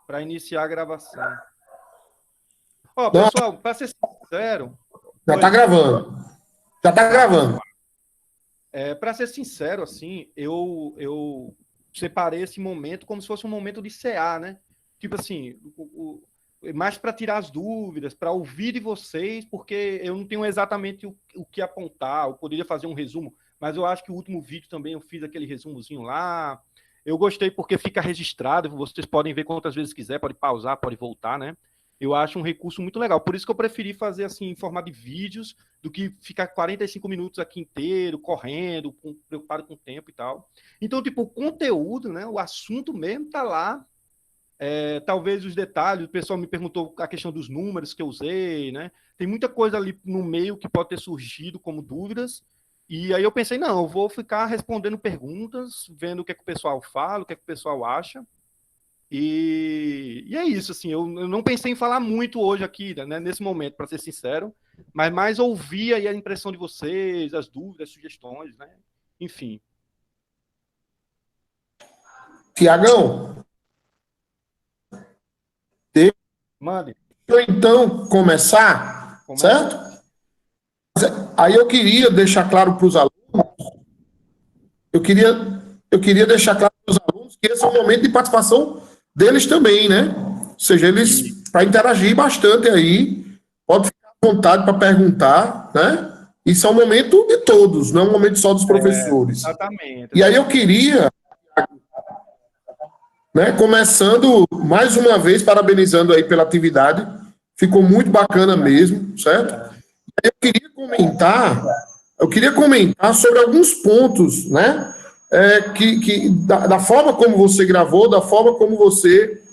para iniciar a gravação. Ó, pessoal, para ser sincero... Já está gravando. Já está gravando. Para ser sincero, assim, eu separei esse momento como se fosse um momento de CA, né? Tipo assim, mais para tirar as dúvidas, para ouvir de vocês, porque eu não tenho exatamente o que apontar, eu poderia fazer um resumo, mas eu acho que o último vídeo também eu fiz aquele resumozinho lá. Eu gostei porque fica registrado, vocês podem ver quantas vezes quiser, pode pausar, pode voltar, né? Eu acho um recurso muito legal, por isso que eu preferi fazer assim em forma de vídeos, do que ficar 45 minutos aqui inteiro, correndo, preocupado com o tempo e tal. Então, tipo, o conteúdo, né, o assunto mesmo tá lá. Talvez os detalhes, o pessoal me perguntou a questão dos números que eu usei, né? Tem muita coisa ali no meio que pode ter surgido como dúvidas, e aí eu pensei, não, eu vou ficar respondendo perguntas, vendo o que é que o pessoal fala, o que é que o pessoal acha, e é isso, assim, eu não pensei em falar muito hoje aqui, né, nesse momento, para ser sincero, mas mais ouvir aí a impressão de vocês, as dúvidas, as sugestões, né? Enfim. Tiagão, Mande. deixa eu então começar, certo? Aí eu queria deixar claro para os alunos, eu queria deixar claro para os alunos que esse é um momento de participação deles também, né? Ou seja, eles, para interagir bastante aí, pode ficar à vontade para perguntar, né? Isso é um momento de todos, não é um momento só dos professores. Exatamente. E aí eu queria, né, começando mais uma vez, parabenizando aí pela atividade, ficou muito bacana mesmo, certo? Eu queria comentar sobre alguns pontos, né, da forma como você gravou, da forma como você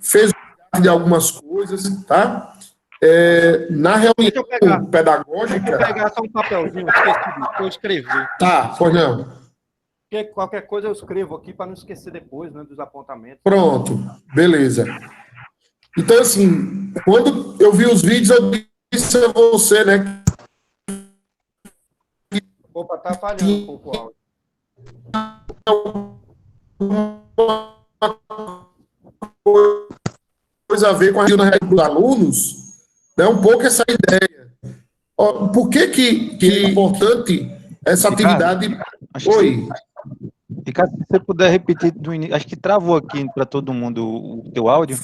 fez de algumas coisas, tá? Na reunião pedagógica... Deixa eu pegar só um papelzinho, esqueci de eu escrever. Tá, pois não. Porque qualquer coisa eu escrevo aqui para não esquecer depois, né, dos apontamentos. Pronto, beleza. Então, assim, quando eu vi os vídeos, eu disse a você, né? Opa, tá falhando um pouco o áudio. Coisa a ver com a dos alunos, né? Um pouco essa ideia. Por que é importante essa atividade? Oi. Ricardo, se você puder repetir do início, acho que travou aqui para todo mundo o teu áudio.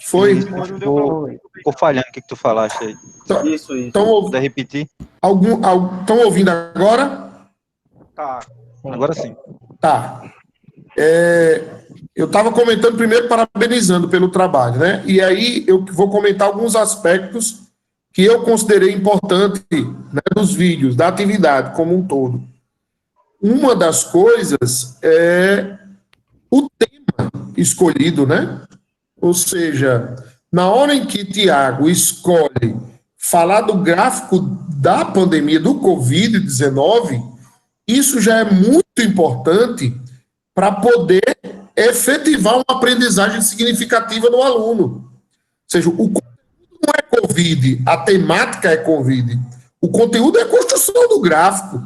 Foi. Ficou falhando o que tu falaste aí. Isso. Então, puder repetir. Estão ouvindo agora? Tá. Agora sim. Tá. Eu estava comentando primeiro, parabenizando pelo trabalho, né? E aí eu vou comentar alguns aspectos que eu considerei importante, né, dos vídeos, da atividade como um todo. Uma das coisas é o tema escolhido, né? Ou seja, na hora em que Tiago escolhe falar do gráfico da pandemia do Covid-19, isso já é muito importante para poder efetivar uma aprendizagem significativa no aluno. Ou seja, o conteúdo não é Covid, a temática é Covid. O conteúdo é a construção do gráfico.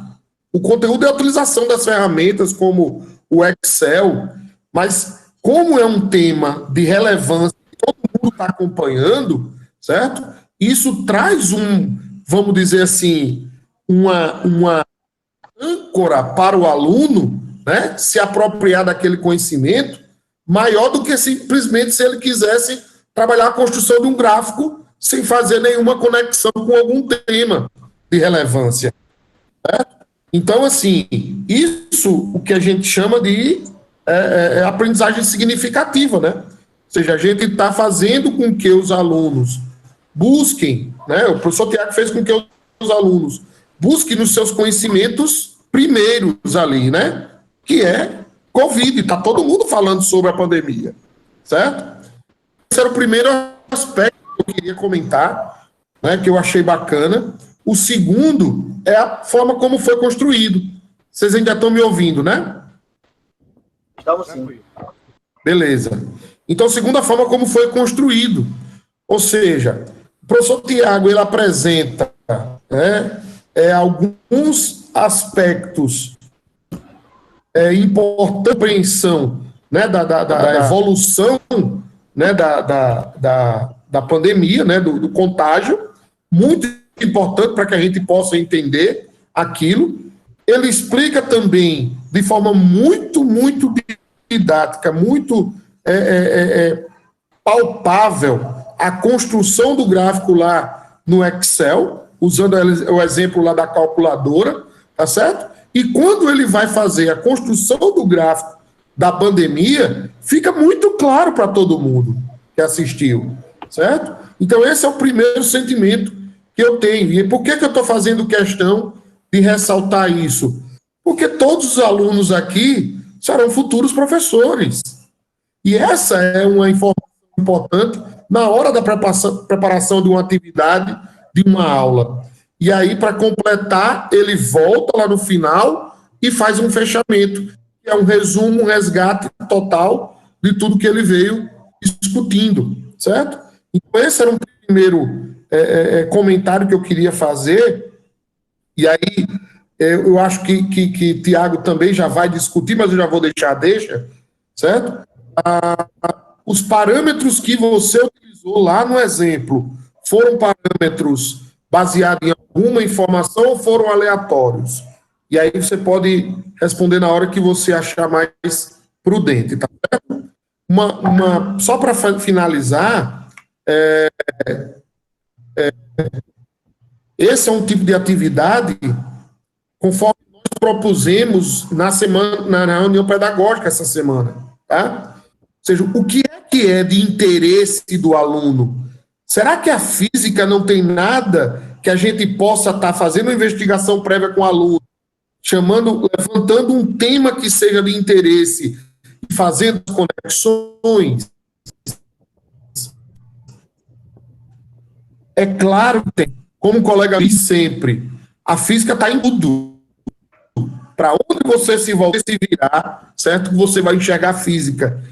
O conteúdo é a utilização das ferramentas como o Excel, mas como é um tema de relevância que todo mundo está acompanhando, certo? Isso traz vamos dizer assim, uma âncora para o aluno, né, se apropriar daquele conhecimento, maior do que simplesmente se ele quisesse trabalhar a construção de um gráfico sem fazer nenhuma conexão com algum tema de relevância. Certo? Então, assim, isso o que a gente chama de aprendizagem significativa, né? Ou seja, a gente está fazendo com que os alunos busquem, né? O professor Tiago fez com que os alunos busquem nos seus conhecimentos primeiros ali, né? Que é Covid, está todo mundo falando sobre a pandemia, certo? Esse era o primeiro aspecto que eu queria comentar, né, que eu achei bacana. O segundo é a forma como foi construído. Vocês ainda estão me ouvindo, né? Estamos sim. Beleza. Então, segunda forma como foi construído. Ou seja, o professor Tiago, ele apresenta, né, alguns aspectos importantes de compreensão né, da evolução, né, da pandemia, né, do contágio, muito importante para que a gente possa entender aquilo. Ele explica também de forma muito, muito didática, muito palpável a construção do gráfico lá no Excel, usando o exemplo lá da calculadora, tá certo? E quando ele vai fazer a construção do gráfico da pandemia, fica muito claro para todo mundo que assistiu, certo? Então esse é o primeiro sentimento que eu tenho. E por que eu estou fazendo questão de ressaltar isso? Porque todos os alunos aqui serão futuros professores. E essa é uma informação importante na hora da preparação de uma atividade, de uma aula. E aí, para completar, ele volta lá no final e faz um fechamento, que é um resumo, um resgate total de tudo que ele veio discutindo, certo? Então, esse era um primeiro comentário que eu queria fazer, e aí eu acho que Tiago também já vai discutir, mas eu já vou deixa, certo? Os parâmetros que você utilizou lá no exemplo foram parâmetros baseados em alguma informação ou foram aleatórios? E aí você pode responder na hora que você achar mais prudente, tá certo? Só para finalizar, esse é um tipo de atividade, conforme nós propusemos na reunião pedagógica essa semana, tá? Ou seja, o que é de interesse do aluno? Será que a física não tem nada que a gente possa estar fazendo uma investigação prévia com o aluno, levantando um tema que seja de interesse e fazendo conexões? É claro que tem. Como o colega diz sempre, a física está em tudo. Para onde você se virar, certo? Você vai enxergar a física.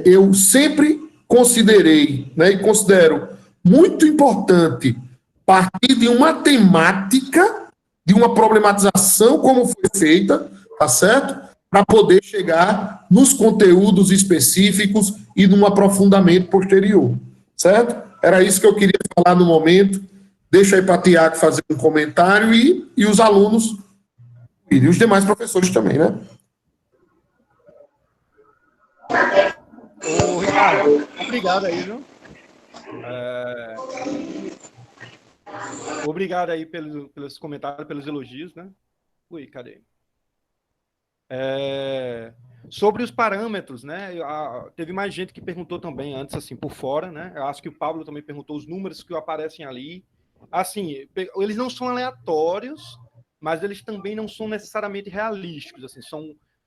Eu sempre considerei, né, e considero muito importante partir de uma temática, de uma problematização como foi feita, tá certo? Para poder chegar nos conteúdos específicos e num aprofundamento posterior, certo? Era isso que eu queria falar no momento. Deixa aí para Tiago fazer um comentário e os alunos e os demais professores também, né? Ô, Ricardo, obrigado aí, viu? Obrigado aí pelos comentários, pelos elogios, né? Ui, cadê? Sobre os parâmetros, né? Teve mais gente que perguntou também antes, assim, por fora, né? Eu acho que o Pablo também perguntou os números que aparecem ali. Assim, eles não são aleatórios, mas eles também não são necessariamente realísticos, assim,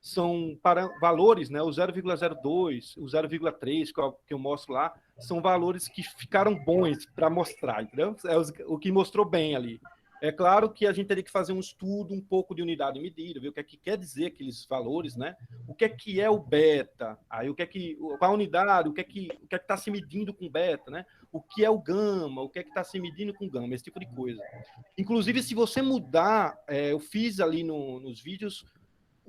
são valores, né? O 0,02, o 0,3 que eu mostro lá, são valores que ficaram bons para mostrar, entendeu? É o que mostrou bem ali. É claro que a gente teria que fazer um estudo, um pouco de unidade e medida, ver o que é que quer dizer aqueles valores, né? O que é o beta? Aí qual a unidade? O que é que está se medindo com beta, né? O que é o gama? O que é que está se medindo com gama? Esse tipo de coisa. Inclusive, se você mudar, eu fiz ali nos vídeos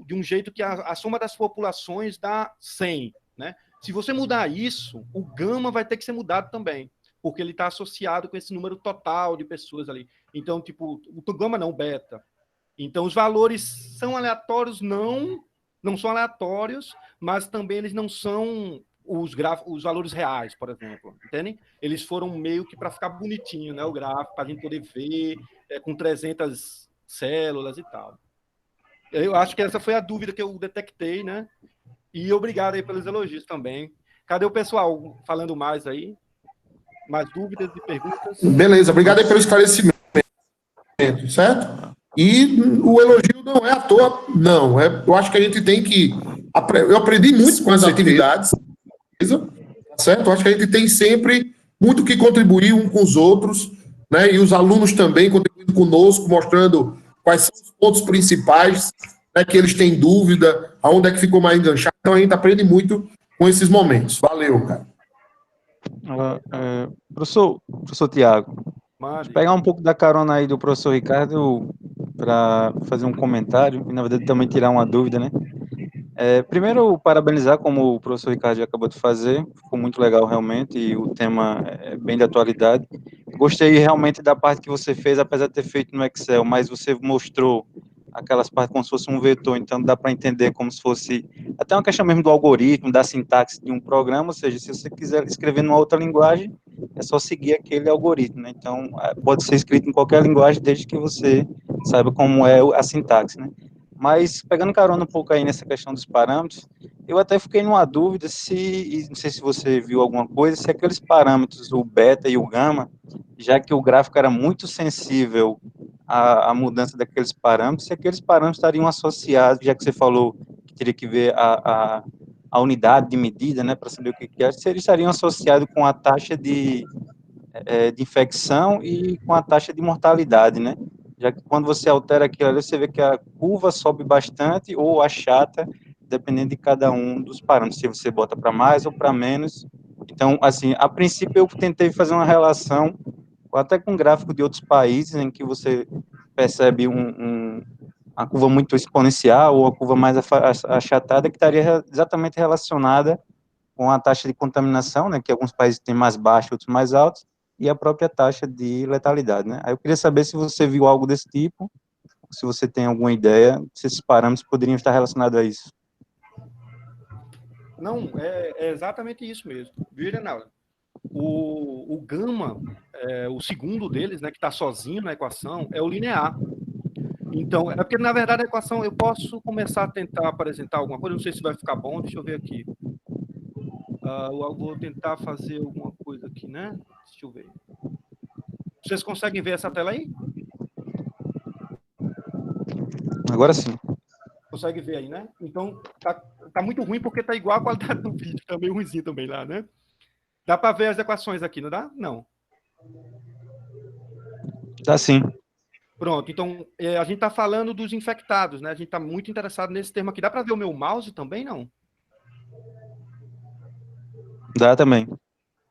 de um jeito que a soma das populações dá 100, né? Se você mudar isso, o gama vai ter que ser mudado também, porque ele está associado com esse número total de pessoas ali. Então, tipo, o gama não, o beta. Então, os valores são aleatórios? Não são aleatórios, mas também eles não são os valores reais, por exemplo, entendem? Eles foram meio que para ficar bonitinho, né? O gráfico, para a gente poder ver com 300 células e tal. Eu acho que essa foi a dúvida que eu detectei, né? E obrigado aí pelos elogios também. Cadê o pessoal falando mais aí? Mais dúvidas e perguntas? Beleza, obrigado aí pelo esclarecimento, certo? E o elogio não é à toa, não. Eu acho que a gente tem que... Eu aprendi muito com as atividades, certo? Eu acho que a gente tem sempre muito que contribuir um com os outros, né? E os alunos também contribuindo conosco, mostrando quais são os pontos principais, né, que eles têm dúvida, aonde é que ficou mais enganchado. Então, a gente aprende muito com esses momentos. Valeu, cara. Professor Tiago, deixa eu pegar um pouco da carona aí do professor Ricardo para fazer um comentário, e, na verdade, também tirar uma dúvida, né? Primeiro, parabenizar, como o professor Ricardo já acabou de fazer, ficou muito legal realmente, e o tema é bem de atualidade. Gostei realmente da parte que você fez, apesar de ter feito no Excel, mas você mostrou aquelas partes como se fosse um vetor, então dá para entender como se fosse até uma questão mesmo do algoritmo, da sintaxe de um programa, ou seja, se você quiser escrever numa outra linguagem, é só seguir aquele algoritmo, né? Então, pode ser escrito em qualquer linguagem, desde que você saiba como é a sintaxe, né? Mas, pegando carona um pouco aí nessa questão dos parâmetros, eu até fiquei numa dúvida se, não sei se você viu alguma coisa, se aqueles parâmetros, o beta e o gama, já que o gráfico era muito sensível à mudança daqueles parâmetros, se aqueles parâmetros estariam associados, já que você falou que teria que ver a unidade de medida, né, para saber o que é, se eles estariam associados com a taxa de infecção e com a taxa de mortalidade, né? Já que quando você altera aquilo ali, você vê que a curva sobe bastante ou achata, dependendo de cada um dos parâmetros, se você bota para mais ou para menos. Então, assim, a princípio eu tentei fazer uma relação, até com gráfico de outros países, em que você percebe uma curva muito exponencial ou a curva mais achatada, que estaria exatamente relacionada com a taxa de contaminação, né, que alguns países têm mais baixa, outros mais altos, e a própria taxa de letalidade, né? Aí eu queria saber se você viu algo desse tipo, se você tem alguma ideia, se esses parâmetros poderiam estar relacionados a isso. Não, é exatamente isso mesmo. Viu, Reinaldo? O gama, o segundo deles, né, que está sozinho na equação, é o linear. Então, é porque, na verdade, a equação, eu posso começar a tentar apresentar alguma coisa, não sei se vai ficar bom, deixa eu ver aqui. Eu vou tentar fazer alguma coisa aqui, né? Deixa eu ver. Vocês conseguem ver essa tela aí? Agora sim. Consegue ver aí, né? Então, tá muito ruim porque tá igual a qualidade do vídeo, tá meio ruimzinho também lá, né? Dá para ver as equações aqui, não dá? Não. Tá sim. Pronto, então a gente está falando dos infectados, né? A gente está muito interessado nesse termo aqui. Dá para ver o meu mouse também, não? Dá também.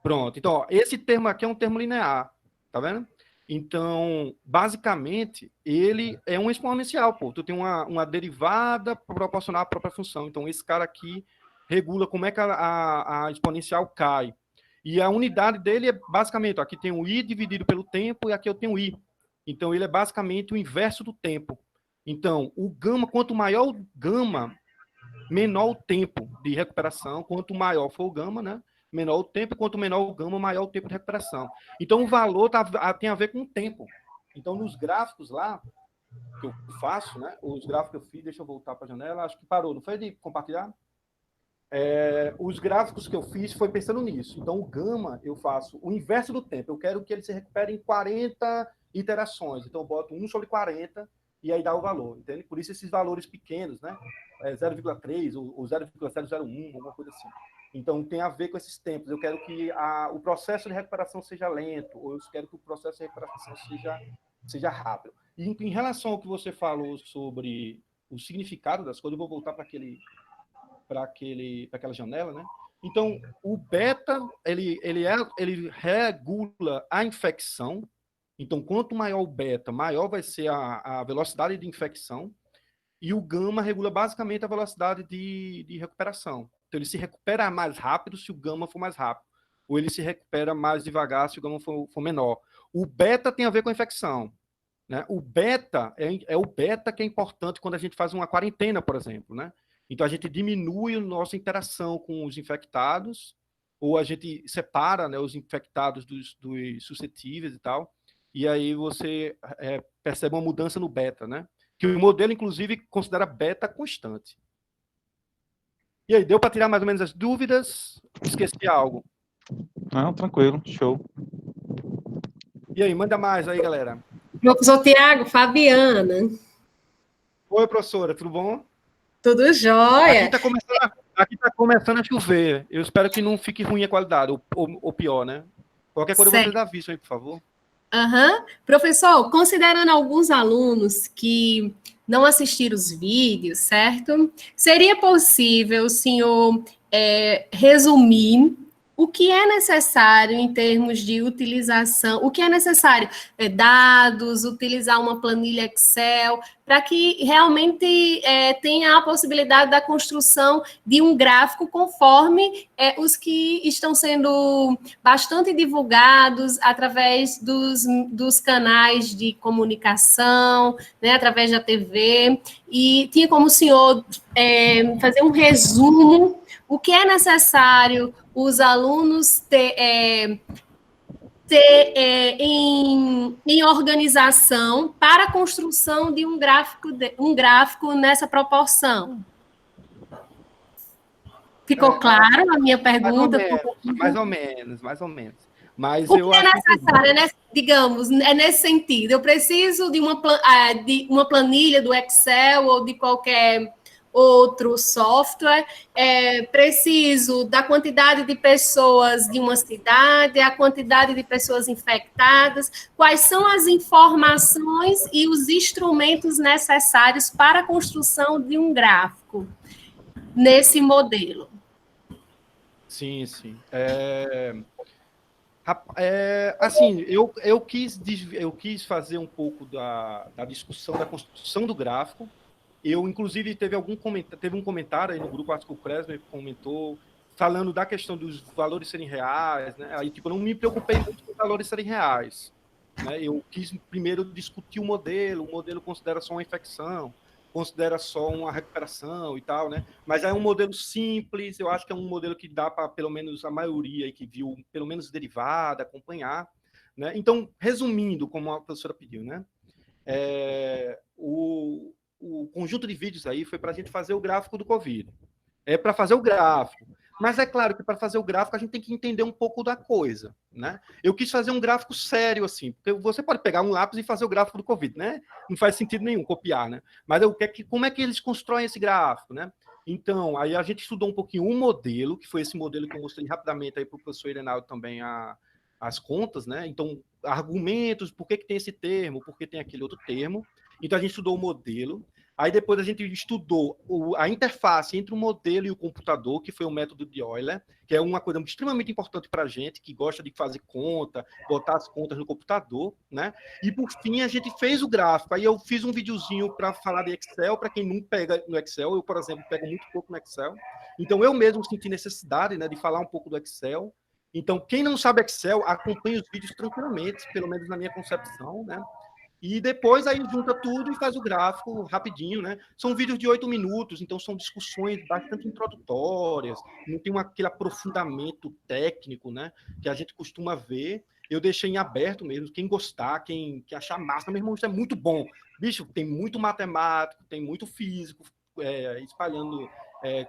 Pronto, então ó, esse termo aqui é um termo linear, tá vendo? Então, basicamente, ele é um exponencial, pô. Tu tem uma derivada proporcional à própria função. Então, esse cara aqui regula como é que a exponencial cai. E a unidade dele é basicamente, ó, aqui tem o i dividido pelo tempo e aqui eu tenho o i. Então, ele é basicamente o inverso do tempo. Então, o gama, quanto maior o gama, menor o tempo de recuperação. Quanto maior for o gama, né? Menor o tempo, quanto menor o gama, maior o tempo de recuperação. Então, o valor tem a ver com o tempo. Então, nos gráficos lá, que eu faço, né? Os gráficos que eu fiz, deixa eu voltar para a janela, acho que parou, não foi de compartilhar? Os gráficos que eu fiz foi pensando nisso. Então, o gama, eu faço o inverso do tempo. Eu quero que ele se recupere em 40 iterações. Então, eu boto 1 sobre 40 e aí dá o valor, entende? Por isso esses valores pequenos, né? 0,3 ou 0,001, alguma coisa assim. Então, tem a ver com esses tempos. Eu quero que o processo de recuperação seja lento, ou eu quero que o processo de recuperação seja rápido. E em relação ao que você falou sobre o significado das coisas, eu vou voltar para aquela janela, né? Então, o beta, ele regula a infecção. Então, quanto maior o beta, maior vai ser a velocidade de infecção. E o gama regula basicamente a velocidade de recuperação. Então, ele se recupera mais rápido se o gama for mais rápido. Ou ele se recupera mais devagar se o gama for menor. O beta tem a ver com a infecção, né? O beta é o beta que é importante quando a gente faz uma quarentena, por exemplo, né? Então, a gente diminui a nossa interação com os infectados, ou a gente separa, né, os infectados dos suscetíveis e tal, e aí você percebe uma mudança no beta, né? Que o modelo, inclusive, considera beta constante. E aí, deu para tirar mais ou menos as dúvidas? Esqueci algo. Não, tranquilo, show. E aí, manda mais aí, galera. Professor Tiago, Fabiana. Oi, professora, tudo bom? Tudo jóia. Aqui tá começando a chover. Eu espero que não fique ruim a qualidade, ou pior, né? Qualquer coisa vocês avisam aí, por favor. Professor, considerando alguns alunos que não assistiram os vídeos, certo? Seria possível o senhor resumir o que é necessário em termos de utilização, o que é necessário? Dados, utilizar uma planilha Excel, para que realmente tenha a possibilidade da construção de um gráfico conforme os que estão sendo bastante divulgados através dos canais de comunicação, né, através da TV, e tinha como o senhor fazer um resumo, o que é necessário os alunos ter em organização para a construção de um gráfico nessa proporção. Ficou claro a minha pergunta? Mais ou menos. Mas o eu que é acho necessário, digamos, é nesse sentido. Eu preciso de uma planilha do Excel ou de qualquer outro software, preciso da quantidade de pessoas de uma cidade, a quantidade de pessoas infectadas, quais são as informações e os instrumentos necessários para a construção de um gráfico nesse modelo. Sim. Assim, eu quis fazer um pouco da discussão da construção do gráfico. Eu, inclusive, teve um comentário aí no grupo, acho que o Cresmer comentou, falando da questão dos valores serem reais, né? Aí, tipo, eu não me preocupei muito com os valores serem reais, né? Eu quis primeiro discutir o modelo considera só uma infecção, considera só uma recuperação e tal, né? Mas é um modelo simples, eu acho que é um modelo que dá para, pelo menos, a maioria aí que viu, pelo menos derivada, acompanhar, né? Então, resumindo, como a professora pediu, né? O conjunto de vídeos aí foi para a gente fazer o gráfico do Covid. É para fazer o gráfico. Mas é claro que para fazer o gráfico a gente tem que entender um pouco da coisa, né? Eu quis fazer um gráfico sério, assim, porque você pode pegar um lápis e fazer o gráfico do Covid, né? Não faz sentido nenhum copiar, né? Mas como é que eles constroem esse gráfico, né? Então, aí a gente estudou um pouquinho um modelo, que foi esse modelo que eu mostrei rapidamente aí para o professor Irenaldo também as contas, né? Então, argumentos, por que tem esse termo, por que tem aquele outro termo. Então, a gente estudou o modelo. Aí, depois, a gente estudou a interface entre o modelo e o computador, que foi o método de Euler, que é uma coisa extremamente importante para a gente, que gosta de fazer conta, botar as contas no computador, né? E, por fim, a gente fez o gráfico. Aí, eu fiz um videozinho para falar de Excel, para quem não pega no Excel. Eu, por exemplo, pego muito pouco no Excel. Então, eu mesmo senti necessidade, né, de falar um pouco do Excel. Então, quem não sabe Excel, acompanha os vídeos tranquilamente, pelo menos na minha concepção, né? E depois aí junta tudo e faz o gráfico rapidinho, né? São vídeos de 8 minutos, então são discussões bastante introdutórias, não tem aquele aprofundamento técnico, né? Que a gente costuma ver. Eu deixei em aberto mesmo, quem gostar, quem achar massa, meu irmão, isso é muito bom. Bicho, tem muito matemático, tem muito físico espalhando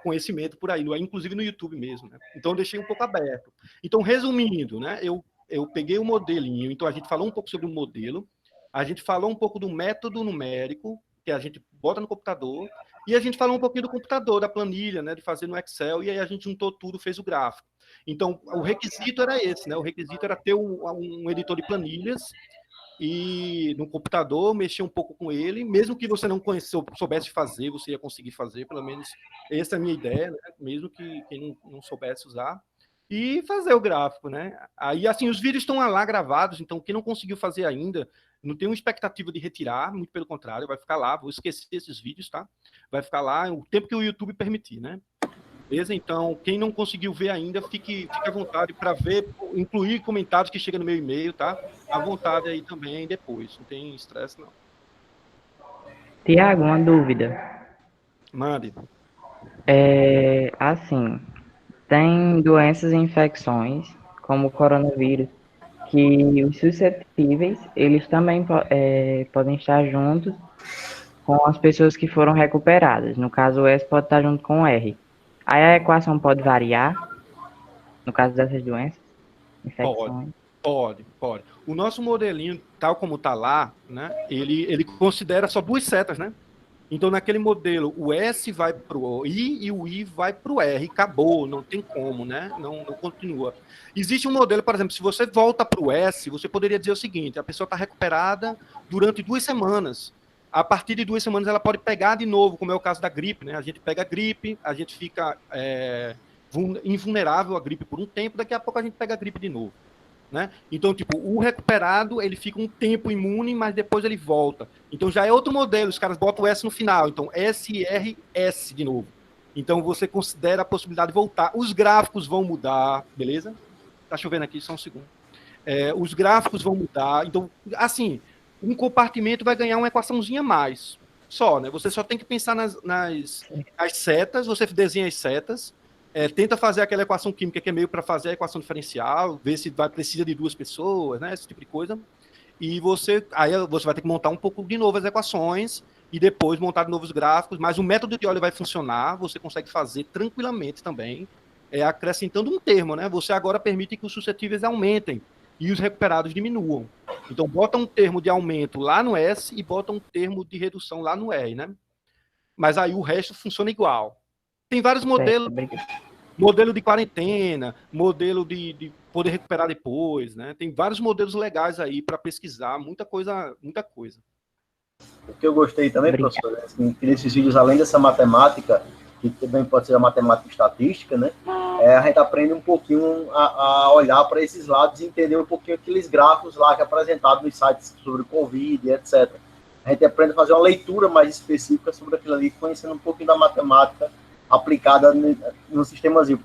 conhecimento por aí, inclusive no YouTube mesmo, né? Então eu deixei um pouco aberto. Então, resumindo, né? Eu peguei o modelinho, então a gente falou um pouco sobre o modelo, a gente falou um pouco do método numérico, que a gente bota no computador, e a gente falou um pouquinho do computador, da planilha, né, de fazer no Excel, e aí a gente juntou tudo, fez o gráfico. Então, o requisito era esse, né? O requisito era ter um editor de planilhas e no computador, mexer um pouco com ele, mesmo que você não soubesse fazer, você ia conseguir fazer, pelo menos essa é a minha ideia, né? Mesmo que quem não soubesse usar, e fazer o gráfico, né? Aí, assim, os vídeos estão lá gravados, então quem não conseguiu fazer ainda, não tem uma expectativa de retirar, muito pelo contrário, vai ficar lá, vou esquecer esses vídeos, tá? Vai ficar lá o tempo que o YouTube permitir, né? Beleza? Então, quem não conseguiu ver ainda, fique à vontade para ver, incluir comentários que chegam no meu e-mail, tá? À vontade aí também depois, não tem estresse, não. Tiago, uma dúvida. Mande. Assim, tem doenças e infecções, como o coronavírus, que os suscetíveis, eles também podem estar juntos com as pessoas que foram recuperadas. No caso, o S pode estar junto com o R. Aí a equação pode variar, no caso dessas doenças, infecções? Pode. O nosso modelinho, tal como está lá, né, ele considera só duas setas, né? Então, naquele modelo, o S vai para o I e o I vai para o R. Acabou, não tem como, né? Não continua. Existe um modelo, por exemplo, se você volta para o S, você poderia dizer o seguinte, a pessoa está recuperada durante 2 semanas. A partir de 2 semanas, ela pode pegar de novo, como é o caso da gripe, né? A gente pega a gripe, a gente fica invulnerável à gripe por um tempo, daqui a pouco a gente pega a gripe de novo. Né? Então, tipo, o recuperado, ele fica um tempo imune, mas depois ele volta. Então, já é outro modelo, os caras botam o S no final. Então, SRS de novo. Então, você considera a possibilidade de voltar. Os gráficos vão mudar, beleza? Tá chovendo aqui, só um segundo. Os gráficos vão mudar. Então, assim, um compartimento vai ganhar uma equaçãozinha a mais. Só, né? Você só tem que pensar nas setas, você desenha as setas, tenta fazer aquela equação química que é meio para fazer a equação diferencial, ver se precisa de 2 pessoas, né? Esse tipo de coisa. E aí você vai ter que montar um pouco de novo as equações e depois montar novos gráficos, mas o método de Euler vai funcionar, você consegue fazer tranquilamente também, acrescentando um termo, né? Você agora permite que os suscetíveis aumentem e os recuperados diminuam. Então, bota um termo de aumento lá no S e bota um termo de redução lá no R, né? Mas aí o resto funciona igual. Tem vários modelos, modelo de quarentena, modelo de poder recuperar depois, né? Tem vários modelos legais aí para pesquisar, muita coisa, muita coisa. O que eu gostei também, professor, é assim, que nesses vídeos, além dessa matemática, que também pode ser a matemática estatística, né? A gente aprende um pouquinho a olhar para esses lados e entender um pouquinho aqueles gráficos lá que é apresentado nos sites sobre o Covid, etc. A gente aprende a fazer uma leitura mais específica sobre aquilo ali, conhecendo um pouquinho da matemática aplicada no sistemazinho.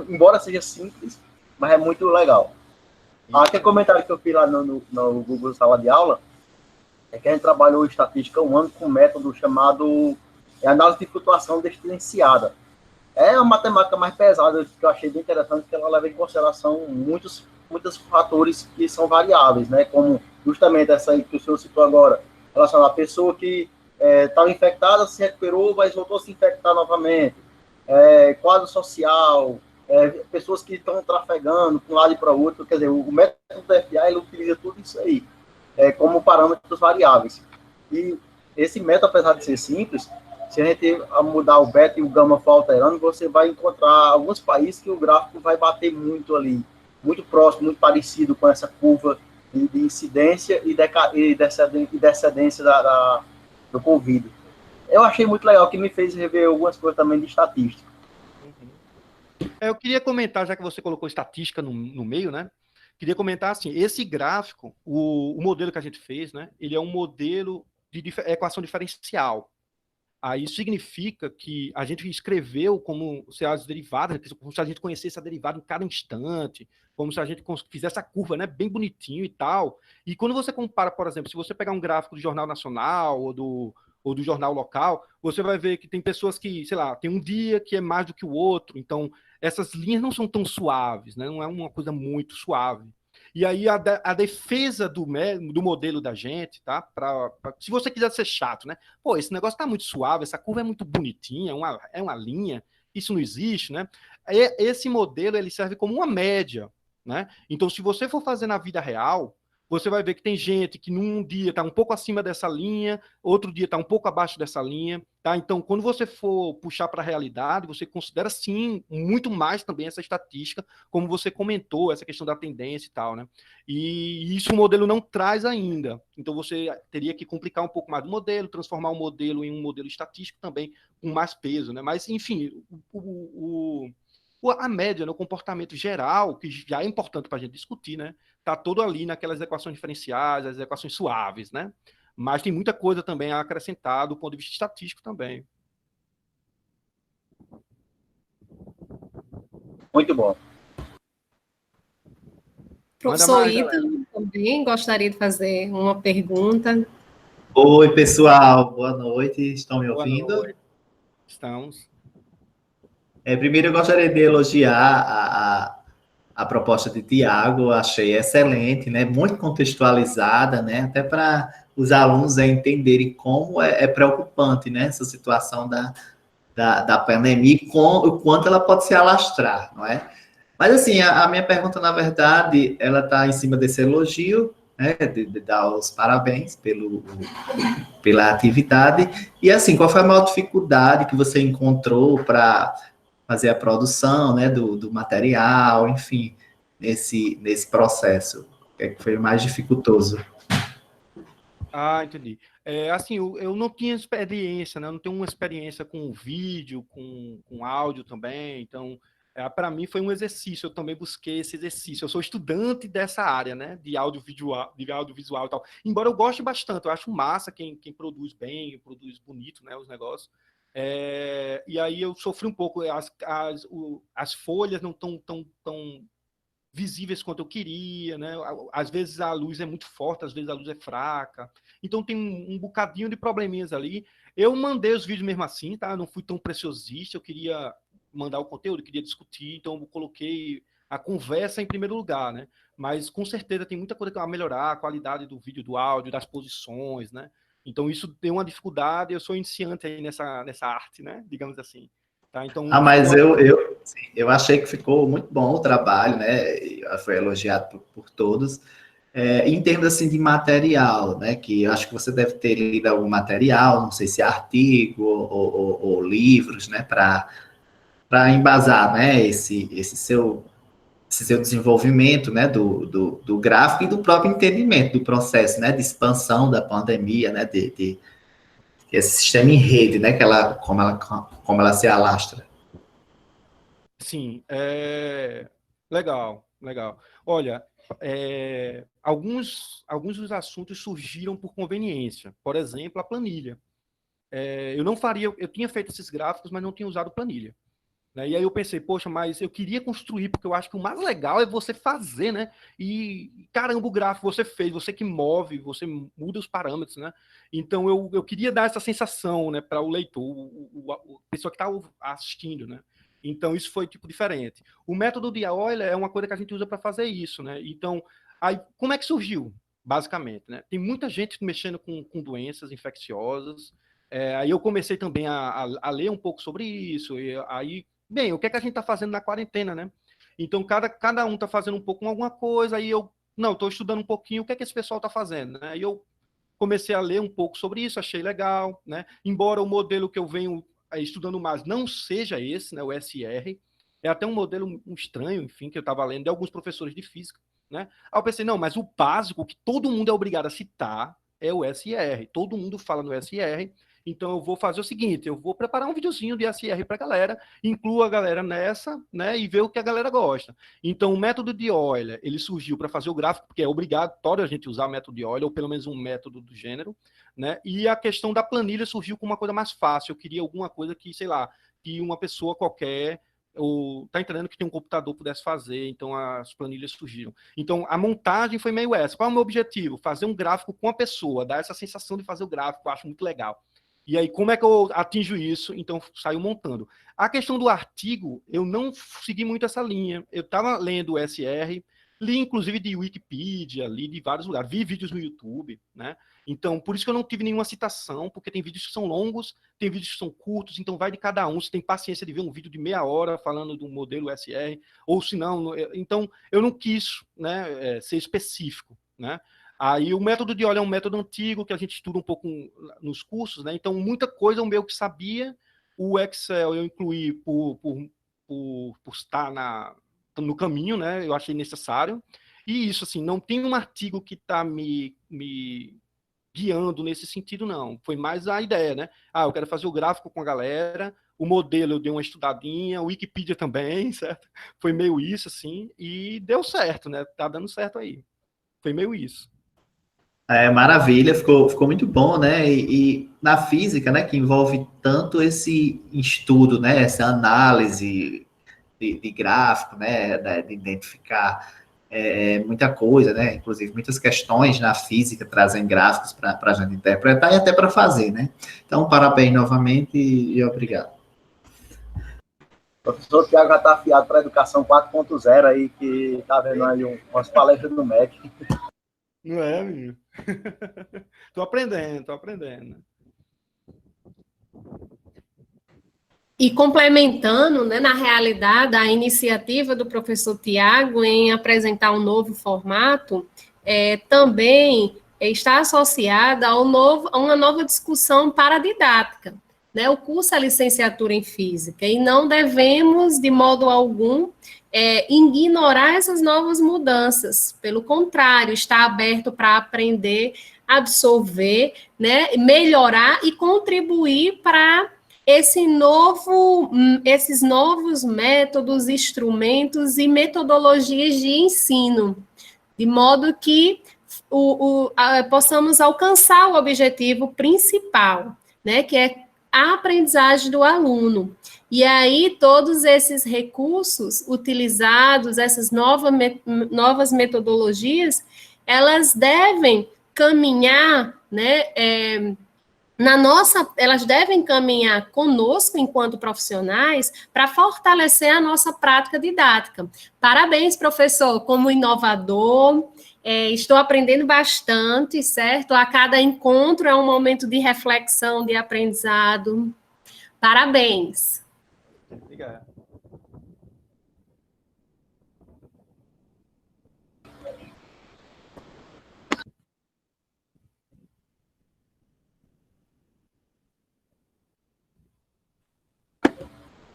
Embora seja simples, mas é muito legal. Aquele comentário que eu fiz lá no Google Sala de Aula é que a gente trabalhou estatística um ano com um método chamado análise de flutuação diferenciada. É uma matemática mais pesada, que eu achei bem interessante, que ela leva em consideração muitos fatores que são variáveis, né? Como justamente essa aí que o senhor citou agora, relacionada à pessoa que estava infectada, se recuperou, mas voltou a se infectar novamente. Quadro social, pessoas que estão trafegando de um lado e para o outro. Quer dizer, o método do FA, ele utiliza tudo isso aí como parâmetros variáveis. E esse método, apesar de ser simples, se a gente mudar o beta e o gama for alterando, você vai encontrar alguns países que o gráfico vai bater muito ali, muito próximo, muito parecido com essa curva de incidência e decedência do Covid. Eu achei muito legal, que me fez rever algumas coisas também de estatística. Eu queria comentar, já que você colocou estatística no meio, né? Queria comentar assim, esse gráfico, o modelo que a gente fez, né? Ele é um modelo de equação diferencial. Aí isso significa que a gente escreveu como se as derivadas, como se a gente conhecesse a derivada em cada instante, como se a gente fizesse a curva, né, bem bonitinho e tal. E quando você compara, por exemplo, se você pegar um gráfico do Jornal Nacional ou do jornal local, você vai ver que tem pessoas que, sei lá, tem um dia que é mais do que o outro, então essas linhas não são tão suaves, né, não é uma coisa muito suave. E aí a defesa do modelo da gente, tá? Se você quiser ser chato, né? Pô, esse negócio tá muito suave, essa curva é muito bonitinha, é uma linha, isso não existe, né? Esse modelo, ele serve como uma média, né? Então, se você for fazer na vida real, você vai ver que tem gente que num dia está um pouco acima dessa linha, outro dia está um pouco abaixo dessa linha, tá? Então, quando você for puxar para a realidade, você considera, sim, muito mais também essa estatística, como você comentou, essa questão da tendência e tal, né? E isso o modelo não traz ainda. Então, você teria que complicar um pouco mais o modelo, transformar o modelo em um modelo estatístico também, com mais peso, né? Mas, enfim, a média, no comportamento geral, que já é importante para a gente discutir, né? Está todo ali naquelas equações diferenciais, as equações suaves, né? Mas tem muita coisa também a acrescentar do ponto de vista estatístico também. Muito bom. Professor Ítalo também gostaria de fazer uma pergunta. Oi, pessoal, boa noite, estão me ouvindo? Boa noite. Estamos. Primeiro, eu gostaria de elogiar a proposta de Tiago, achei excelente, né? Muito contextualizada, né? Até para os alunos entenderem como é preocupante, né? Essa situação da pandemia e o quanto ela pode se alastrar, não é? Mas, assim, a minha pergunta, na verdade, ela está em cima desse elogio, né? De dar os parabéns pela atividade. E, assim, qual foi a maior dificuldade que você encontrou para fazer a produção, né, do material, enfim, nesse processo? O que é que foi mais dificultoso? Ah, entendi. Assim, eu não tinha experiência, né? Eu não tenho uma experiência com vídeo, com áudio também, então Para mim foi um exercício, eu também busquei esse exercício. Eu sou estudante dessa área, né, de audiovisual e tal. Embora eu goste bastante, eu acho massa quem produz bem, produz bonito, né, os negócios. E aí eu sofri um pouco, as folhas não estão tão visíveis quanto eu queria, né? Às vezes a luz é muito forte, às vezes a luz é fraca. Então tem um bocadinho de probleminhas ali. Eu mandei os vídeos mesmo assim, tá? Não fui tão preciosista, eu queria mandar o conteúdo, queria discutir, então eu coloquei a conversa em primeiro lugar, né? Mas com certeza tem muita coisa a melhorar, a qualidade do vídeo, do áudio, das posições, né? Então isso tem uma dificuldade, eu sou iniciante aí nessa arte, né? Digamos assim. Tá? Então, Mas eu achei que ficou muito bom o trabalho, né? Foi elogiado por todos. Em termos assim de material, né? Que eu acho que você deve ter lido algum material, não sei se é artigo ou livros, né? Para embasar, né? Esse seu desenvolvimento, né? Do gráfico e do próprio entendimento do processo, né? De expansão da pandemia, né? De esse sistema em rede, né? Como ela se alastra. Sim, legal. Olha, alguns dos assuntos surgiram por conveniência. Por exemplo, a planilha. Eu tinha feito esses gráficos, mas não tinha usado planilha. Né? E aí eu pensei, poxa, mas eu queria construir, porque eu acho que o mais legal é você fazer, né? E, caramba, o gráfico você fez, você que move, você muda os parâmetros, né? Então eu queria dar essa sensação, né, para o leitor, a pessoa que está assistindo, né? Então isso foi tipo diferente. O método de Euler é uma coisa que a gente usa para fazer isso, né? Então, aí como é que surgiu? Basicamente, né? Tem muita gente mexendo com doenças infecciosas. Aí eu comecei também a ler um pouco sobre isso. E aí, bem, o que é que a gente está fazendo na quarentena, né? Então, cada um está fazendo um pouco alguma coisa, aí estou estudando um pouquinho o que é que esse pessoal está fazendo, né? Aí eu comecei a ler um pouco sobre isso, achei legal, né? Embora o modelo que eu venho estudando mais não seja esse, né? O SR, é até um modelo estranho, enfim, que eu estava lendo de alguns professores de física, né? Aí eu pensei, não, mas o básico que todo mundo é obrigado a citar é o SR, todo mundo fala no SR. Então eu vou fazer o seguinte, eu vou preparar um videozinho de SR para a galera, incluo a galera nessa, né, e ver o que a galera gosta. Então o método de Euler, ele surgiu para fazer o gráfico, porque é obrigatório a gente usar o método de Euler, ou pelo menos um método do gênero, né, e a questão da planilha surgiu com uma coisa mais fácil, eu queria alguma coisa que, sei lá, que uma pessoa qualquer, ou tá entendendo, que tem um computador pudesse fazer, então as planilhas surgiram. Então a montagem foi meio essa. Qual é o meu objetivo? Fazer um gráfico com a pessoa, dar essa sensação de fazer o gráfico, eu acho muito legal. E aí, como é que eu atinjo isso? Então, saio montando. A questão do artigo, eu não segui muito essa linha. Eu estava lendo o SR, li inclusive de Wikipedia, li de vários lugares, vi vídeos no YouTube, né? Então, por isso que eu não tive nenhuma citação, porque tem vídeos que são longos, tem vídeos que são curtos, então vai de cada um. Se tem paciência de ver um vídeo de meia hora falando do modelo SR, ou se não... Então, eu não quis, né, ser específico, né? Aí o método de Euler é um método antigo que a gente estuda um pouco nos cursos, né? Então, muita coisa eu meio que sabia. O Excel eu incluí por estar no caminho, né? Eu achei necessário. E isso, assim, não tem um artigo que está me guiando nesse sentido, não. Foi mais a ideia, né? Eu quero fazer o gráfico com a galera, o modelo eu dei uma estudadinha, o Wikipedia também, certo? Foi meio isso, assim, e deu certo, né? Tá dando certo aí. Foi meio isso. Maravilha, ficou muito bom, né? E na física, né, que envolve tanto esse estudo, né, essa análise de gráfico, né, de identificar muita coisa, né? Inclusive muitas questões na física trazem gráficos para a gente interpretar e até para fazer, né? Então, parabéns novamente e obrigado. O professor Tiago já está afiado para a educação 4.0 aí, que está vendo aí umas palestras do MEC. Não é, menino? Tô aprendendo. E complementando, né, na realidade, a iniciativa do professor Tiago em apresentar um novo formato também está associada a uma nova discussão paradidática. Né? O curso é licenciatura em Física e não devemos, de modo algum, ignorar essas novas mudanças. Pelo contrário, está aberto para aprender, absorver, né, melhorar e contribuir para esses novos métodos, instrumentos e metodologias de ensino, de modo que possamos alcançar o objetivo principal, né, que é a aprendizagem do aluno. E aí, todos esses recursos utilizados, essas novas metodologias, elas devem caminhar, né, elas devem caminhar conosco, enquanto profissionais, para fortalecer a nossa prática didática. Parabéns, professor, como inovador, estou aprendendo bastante, certo? A cada encontro é um momento de reflexão, de aprendizado. Parabéns. Obrigado.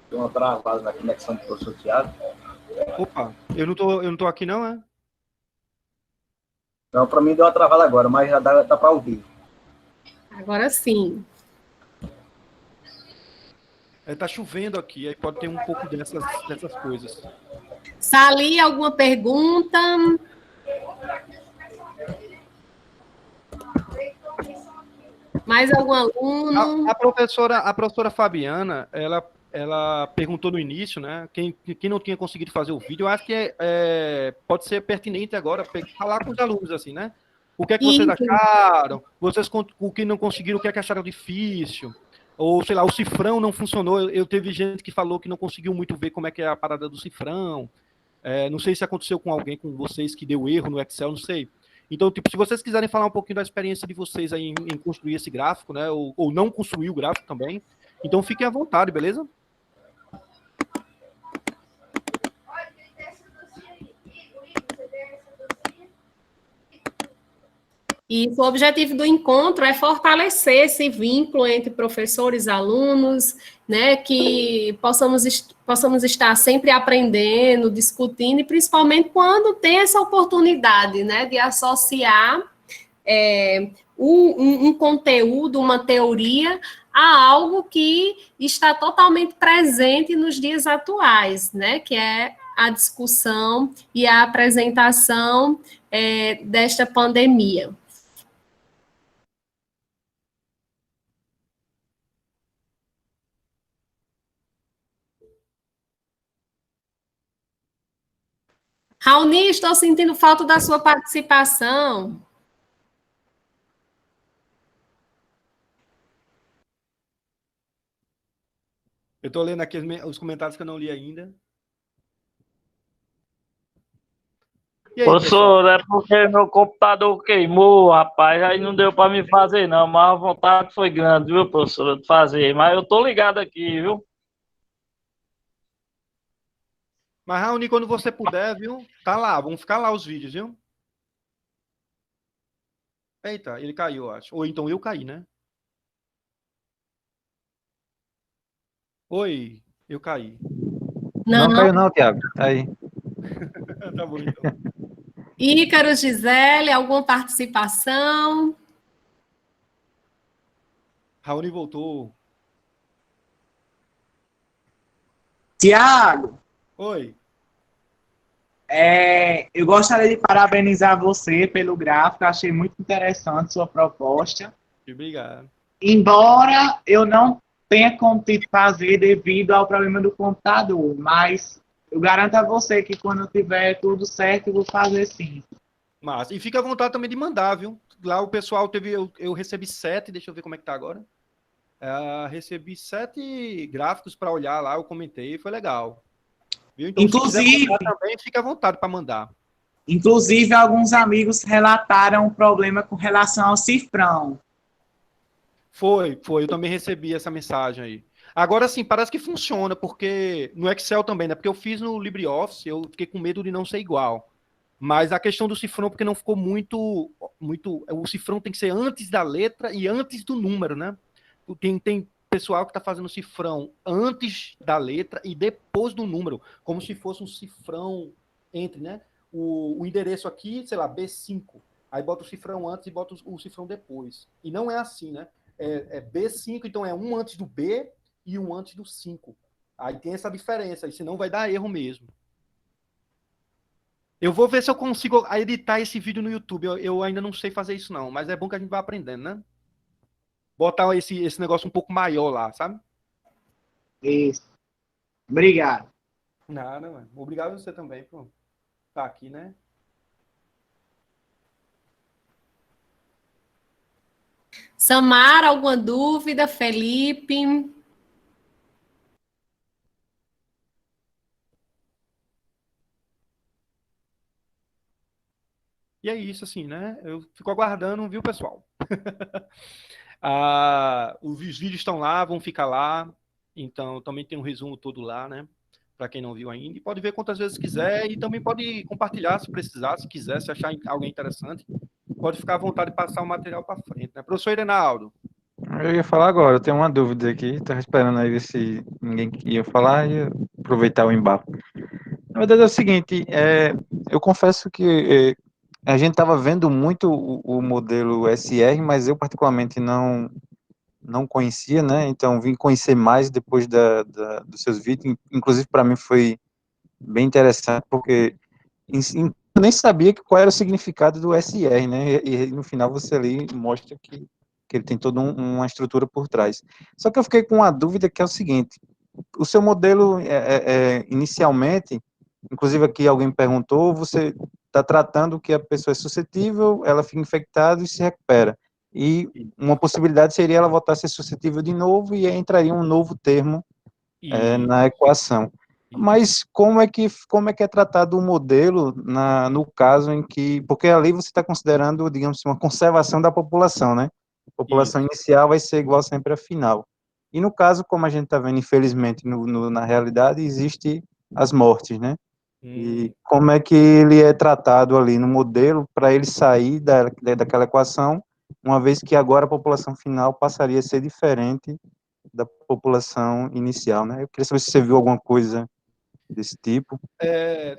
Deu uma travada na conexão do professor Tiago. Opa, eu não tô aqui não, é? Não, para mim deu uma travada agora, mas já dá para ouvir. Agora sim. Tá chovendo aqui, aí pode ter um pouco dessas coisas. Sali, alguma pergunta? Mais algum aluno? A professora Fabiana, ela perguntou no início, né? Quem não tinha conseguido fazer o vídeo, eu acho que pode ser pertinente agora falar com os alunos assim, né? O que é que vocês acharam? Vocês, o que não conseguiram, o que é que acharam difícil? Ou, sei lá, o cifrão não funcionou. Eu teve gente que falou que não conseguiu muito ver como é que é a parada do cifrão. Não sei se aconteceu com alguém, com vocês, que deu erro no Excel, não sei. Então, tipo, se vocês quiserem falar um pouquinho da experiência de vocês aí em construir esse gráfico, né? Ou não construir o gráfico também, então fiquem à vontade, beleza? E o objetivo do encontro é fortalecer esse vínculo entre professores e alunos, né, que possamos estar sempre aprendendo, discutindo, e principalmente quando tem essa oportunidade, né, de associar um conteúdo, uma teoria, a algo que está totalmente presente nos dias atuais, né, que é a discussão e a apresentação desta pandemia. Raoni, estou sentindo falta da sua participação. Eu estou lendo aqui os comentários que eu não li ainda. E aí, professor, é porque meu computador queimou, rapaz, aí não deu para me fazer, não, mas a vontade foi grande, viu, professor, de fazer. Mas eu estou ligado aqui, viu? Mas, Raoni, quando você puder, viu? Tá lá, vão ficar lá os vídeos, viu? Eita, ele caiu, eu acho. Ou então eu caí, né? Oi, eu caí. Não caiu não, Tiago. Tá aí. Tá bom, então. Ícaro, Gisele, alguma participação? Raoni voltou. Tiago, Oi. eu gostaria de parabenizar você pelo gráfico, achei muito interessante sua proposta. Obrigado. Embora eu não tenha como te fazer devido ao problema do computador, mas eu garanto a você que quando tiver tudo certo, eu vou fazer sim. Mas, e fica à vontade também de mandar, viu? Lá o pessoal teve, eu recebi 7, deixa eu ver como é que tá agora. Recebi 7 gráficos para olhar lá, eu comentei, foi legal. Viu? Então, inclusive, se quiser mandar também, fica à vontade para mandar. Inclusive, alguns amigos relataram um problema com relação ao cifrão. Foi, eu também recebi essa mensagem aí. Agora sim, parece que funciona, porque no Excel também, né? Porque eu fiz no LibreOffice, eu fiquei com medo de não ser igual. Mas a questão do cifrão, porque não ficou muito. O cifrão tem que ser antes da letra e antes do número, né? Tem pessoal que está fazendo cifrão antes da letra e depois do número, como se fosse um cifrão entre, né? O endereço aqui, sei lá, B5. Aí bota o cifrão antes e bota o cifrão depois. E não é assim, né? É B5, então é um antes do B e um antes do 5. Aí tem essa diferença, senão vai dar erro mesmo. Eu vou ver se eu consigo editar esse vídeo no YouTube. Eu ainda não sei fazer isso, não, mas é bom que a gente vai aprendendo, né? Botar esse negócio um pouco maior lá, sabe? Isso. Obrigado. Nada, mano. Obrigado a você também por estar aqui, né? Samara, alguma dúvida? Felipe? E é isso, assim, né? Eu fico aguardando, viu, pessoal? Os vídeos estão lá, vão ficar lá. Então, também tem um resumo todo lá, né? Para quem não viu ainda. E pode ver quantas vezes quiser. E também pode compartilhar se precisar, se quiser, se achar alguém interessante. Pode ficar à vontade de passar o material para frente, né? Professor Irenaldo. Eu ia falar agora, eu tenho uma dúvida aqui, tô esperando aí ver se ninguém ia falar e aproveitar o embalo. Na verdade é o seguinte, eu confesso que a gente estava vendo muito o modelo SR, mas eu particularmente não conhecia, né? Então vim conhecer mais depois dos seus vídeos. Inclusive para mim foi bem interessante porque eu nem sabia qual era o significado do SR, né? E no final você ali mostra que ele tem toda uma estrutura por trás. Só que eu fiquei com uma dúvida que é o seguinte: o seu modelo inicialmente, inclusive aqui alguém perguntou, você está tratando que a pessoa é suscetível, ela fica infectada e se recupera. E uma possibilidade seria ela voltar a ser suscetível de novo e aí entraria um novo termo na equação. Mas como é que é tratado o modelo no caso em que, porque ali você está considerando, digamos assim, uma conservação da população, né? A população inicial vai ser igual sempre à final. E no caso, como a gente está vendo, infelizmente, na realidade, existe as mortes, né? E como é que ele é tratado ali no modelo para ele sair daquela equação, uma vez que agora a população final passaria a ser diferente da população inicial, né? Eu queria saber se você viu alguma coisa desse tipo.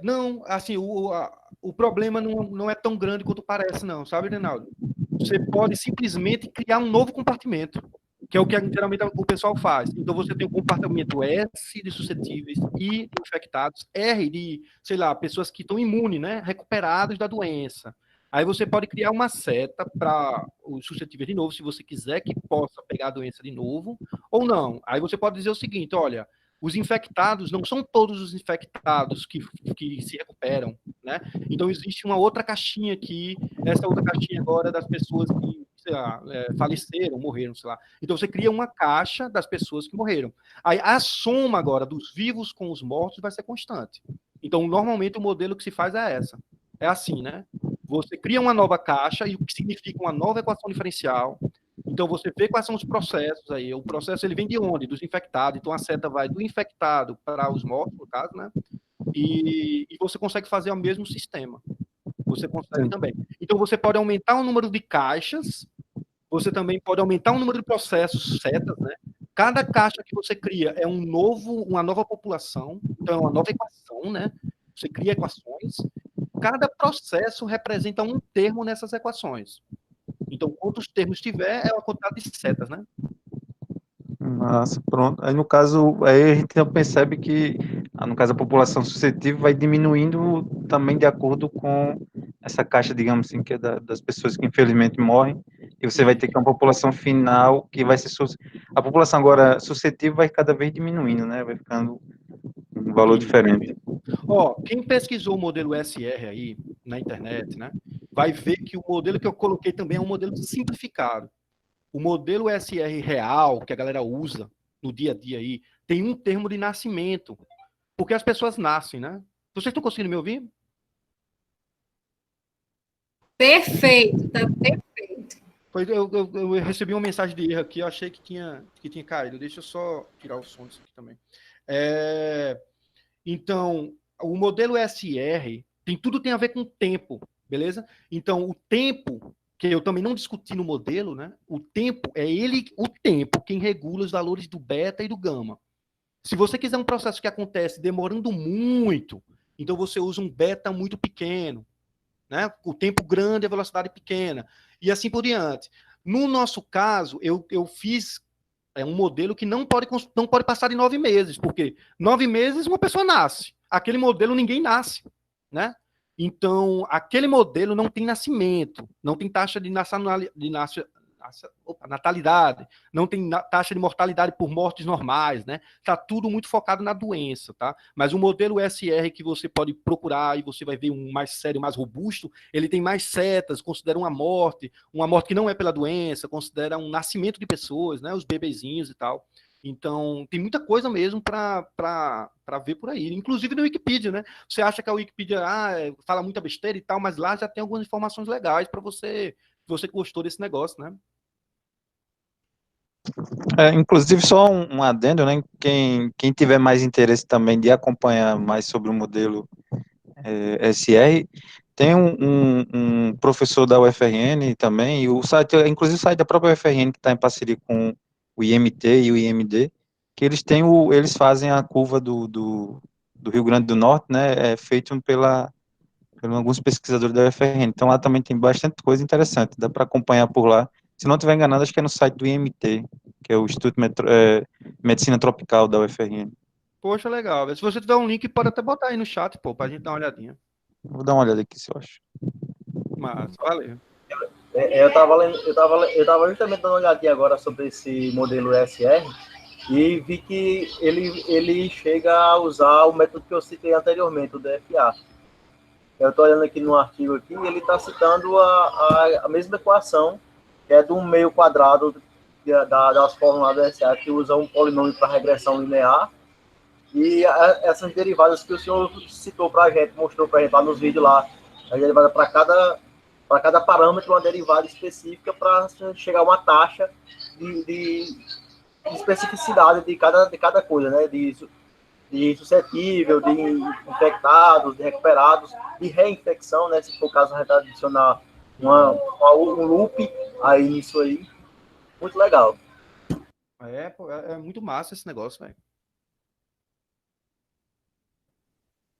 Não, assim, o problema não é tão grande quanto parece, não, sabe, Reinaldo? Você pode simplesmente criar um novo compartimento, que é o que geralmente o pessoal faz. Então, você tem o compartimento S de suscetíveis, I de infectados, R de, sei lá, pessoas que estão imunes, né? Recuperados da doença. Aí você pode criar uma seta para os suscetíveis de novo, se você quiser que possa pegar a doença de novo, ou não. Aí você pode dizer o seguinte, olha, os infectados não são todos os infectados que se recuperam, né? Então, existe uma outra caixinha aqui, essa outra caixinha agora das pessoas que, sei lá, faleceram, morreram, sei lá. Então, você cria uma caixa das pessoas que morreram. Aí, a soma agora dos vivos com os mortos vai ser constante. Então, normalmente, o modelo que se faz é essa. É assim, né? Você cria uma nova caixa, e o que significa uma nova equação diferencial. Então, você vê quais são os processos aí. O processo, ele vem de onde? Dos infectados. Então, a seta vai do infectado para os mortos, no caso, né? E você consegue fazer o mesmo sistema. Você consegue também. Então, você pode aumentar o número de caixas, você também pode aumentar o número de processos, setas, né? Cada caixa que você cria é uma nova população, então é uma nova equação, né? Você cria equações. Cada processo representa um termo nessas equações. Então, quantos termos tiver, é a quantidade de setas, né? Nossa, pronto. Aí, no caso, aí a gente percebe que, no caso, a população suscetível vai diminuindo também de acordo com essa caixa, digamos assim, que é das pessoas que infelizmente morrem, e você vai ter que uma população final que vai ser... A população agora suscetível vai cada vez diminuindo, né? Vai ficando um valor diferente. Quem pesquisou o modelo SR aí na internet, né, vai ver que o modelo que eu coloquei também é um modelo simplificado. O modelo SR real, que a galera usa no dia a dia aí, tem um termo de nascimento, porque as pessoas nascem, né? Vocês estão conseguindo me ouvir? Perfeito, tá perfeito. Eu recebi uma mensagem de erro aqui, eu achei que tinha caído. Deixa eu só tirar o som disso aqui também. Então, o modelo SR tudo tem a ver com tempo, beleza? Então, o tempo, que eu também não discuti no modelo, né? O tempo quem regula os valores do beta e do gama. Se você quiser um processo que acontece demorando muito, então você usa um beta muito pequeno, né? O tempo grande, a velocidade pequena, e assim por diante. No nosso caso, eu fiz É um modelo que não pode passar de 9 meses, porque 9 meses uma pessoa nasce. Aquele modelo ninguém nasce, né? Então, aquele modelo não tem nascimento, não tem taxa de natalidade, não tem taxa de mortalidade por mortes normais, né? Tá tudo muito focado na doença, tá? Mas o modelo SR que você pode procurar e você vai ver um mais sério, mais robusto, ele tem mais setas, considera uma morte que não é pela doença, considera um nascimento de pessoas, né? Os bebezinhos e tal. Então, tem muita coisa mesmo para ver por aí. Inclusive no Wikipedia, né? Você acha que a Wikipedia fala muita besteira e tal, mas lá já tem algumas informações legais para você que gostou desse negócio, né? Inclusive, só um adendo, né? Quem tiver mais interesse também de acompanhar mais sobre o modelo SR, tem um professor da UFRN também, e o site, inclusive o site da própria UFRN, que está em parceria com o IMT e o IMD, que eles fazem a curva do Rio Grande do Norte, né? Feito por alguns pesquisadores da UFRN. Então lá também tem bastante coisa interessante, dá para acompanhar por lá. Se não estiver enganado, acho que é no site do IMT, que é o Instituto Medicina Tropical da UFRN. Poxa, legal. Se você tiver um link, pode até botar aí no chat, pô, pra gente dar uma olhadinha. Vou dar uma olhada aqui se eu acho. Mas, valeu. Eu tava justamente dando uma olhadinha agora sobre esse modelo SR e vi que ele chega a usar o método que eu citei anteriormente, o DFA. Eu estou olhando aqui no artigo aqui, e ele está citando a mesma equação, que é do meio quadrado das fórmulas do SA, que usa um polinômio para regressão linear, e essas derivadas que o senhor citou para a gente, mostrou para a gente lá nos vídeos lá, a derivada para cada parâmetro, uma derivada específica para chegar a uma taxa de especificidade de cada coisa, né? De suscetível, de infectados, de recuperados, de reinfecção, né? Se for o caso, a gente adicionar um loop aí nisso aí. Muito legal. Pô, é muito massa esse negócio, velho.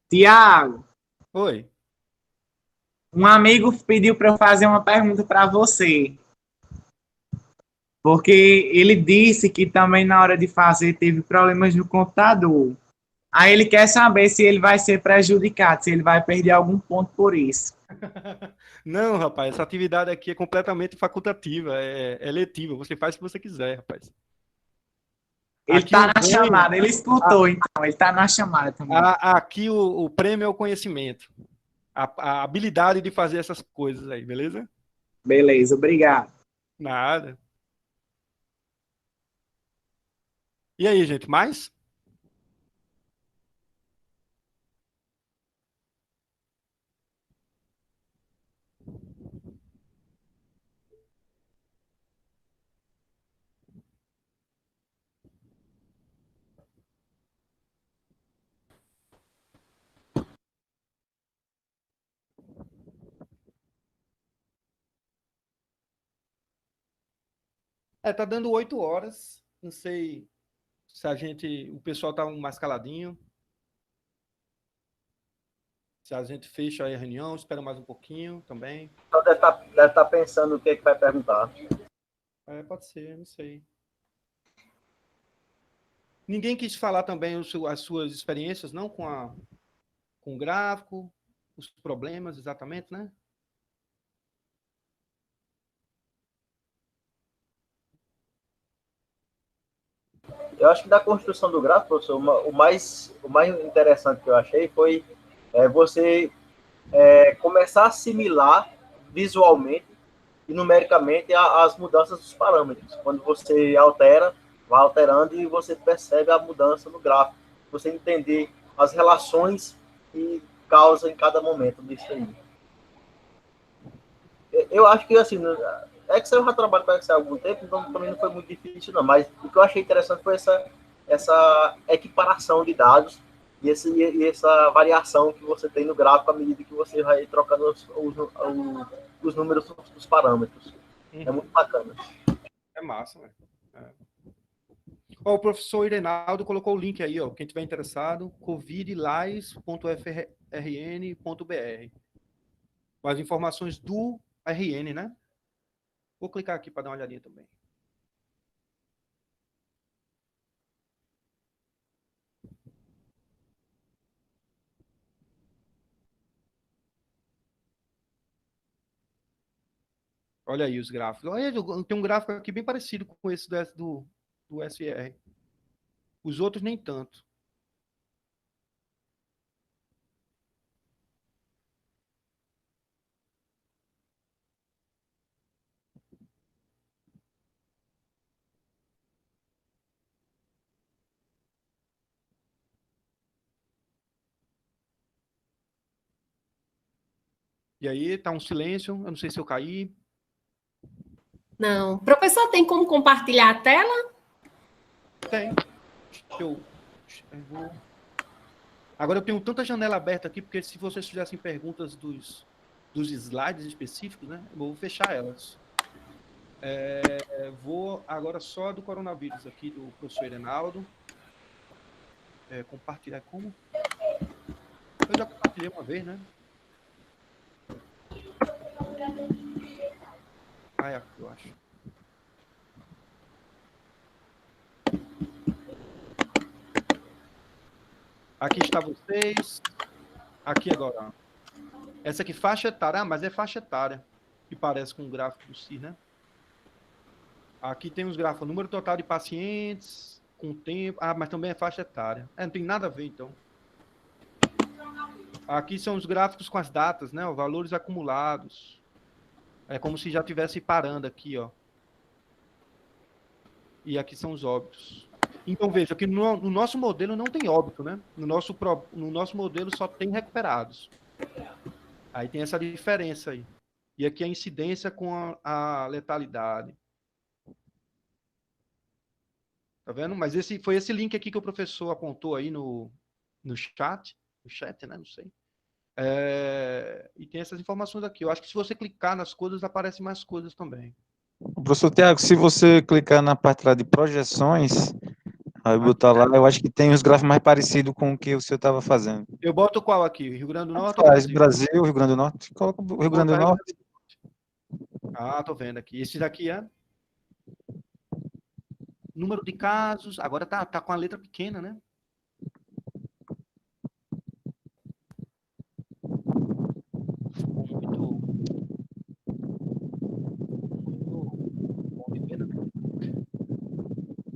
Tiago, Oi. um amigo pediu para eu fazer uma pergunta para você. Porque ele disse que também na hora de fazer teve problemas no computador. Aí ele quer saber se ele vai ser prejudicado, se ele vai perder algum ponto por isso. Não, rapaz, essa atividade aqui é completamente facultativa, é letiva. Você faz o que você quiser, rapaz. Ele Aqui está o na ganho, chamada, ele escutou, então, ele está na chamada também. aqui o prêmio é o conhecimento, a habilidade de fazer essas coisas aí, beleza? Beleza, obrigado. Nada. E aí, gente, mais? Tá dando 8 horas. Não sei se o pessoal tá mais caladinho. Se a gente fecha aí a reunião, espera mais um pouquinho também. Então deve estar pensando o que é que vai perguntar. Pode ser, não sei. Ninguém quis falar também as suas experiências, não, com o gráfico, os problemas, exatamente, né? Eu acho que da construção do gráfico, professor, o mais interessante que eu achei foi você começar a assimilar visualmente e numericamente as mudanças dos parâmetros. Quando você altera, vai alterando e você percebe a mudança no gráfico. Você entender as relações que causa em cada momento disso aí. Eu acho que, assim, Excel eu já trabalho com Excel há algum tempo, então também não foi muito difícil, não. Mas o que eu achei interessante foi essa equiparação de dados e essa variação que você tem no gráfico à medida que você vai trocando os números dos parâmetros. É muito bacana. É massa, velho. O professor Irenaldo colocou o link aí, ó. Quem tiver interessado, covidlais.frn.br. Com as informações do RN, né? Vou clicar aqui para dar uma olhadinha também. Olha aí os gráficos. Olha, tem um gráfico aqui bem parecido com esse do SR. Os outros nem tanto. E aí, tá um silêncio. Eu não sei se eu caí. Não. Professor, tem como compartilhar a tela? Tem. Eu vou... Agora eu tenho tanta janela aberta aqui, porque se vocês fizessem perguntas dos slides específicos, né? Eu vou fechar elas. Vou agora só do coronavírus aqui, do professor Irenaldo. Compartilhar como? Eu já compartilhei uma vez, né? Aqui, eu acho. Aqui está vocês. Aqui agora. Essa aqui, faixa etária. Mas é faixa etária. Que parece com o gráfico do CIR, né? Aqui tem os gráficos. Número total de pacientes, com tempo. Mas também é faixa etária. Não tem nada a ver, então. Aqui são os gráficos com as datas, né? Os valores acumulados. É como se já estivesse parando aqui, ó. E aqui são os óbitos. Então, veja que no nosso modelo não tem óbito, né? No nosso modelo só tem recuperados. Aí tem essa diferença aí. E aqui a incidência com a letalidade. Tá vendo? Mas foi esse link aqui que o professor apontou aí no chat. No chat, né? Não sei. E tem essas informações aqui. Eu acho que se você clicar nas coisas, aparecem mais coisas também. Professor Tiago, se você clicar na parte lá de projeções, aí botar lá, eu acho que tem os gráficos mais parecidos com o que o senhor estava fazendo. Eu boto qual aqui? Rio Grande do Norte ou Brasil, Rio Grande do Norte. Coloca o Rio Grande do Norte. Tô vendo aqui. Esse daqui é número de casos. Agora tá com a letra pequena, né?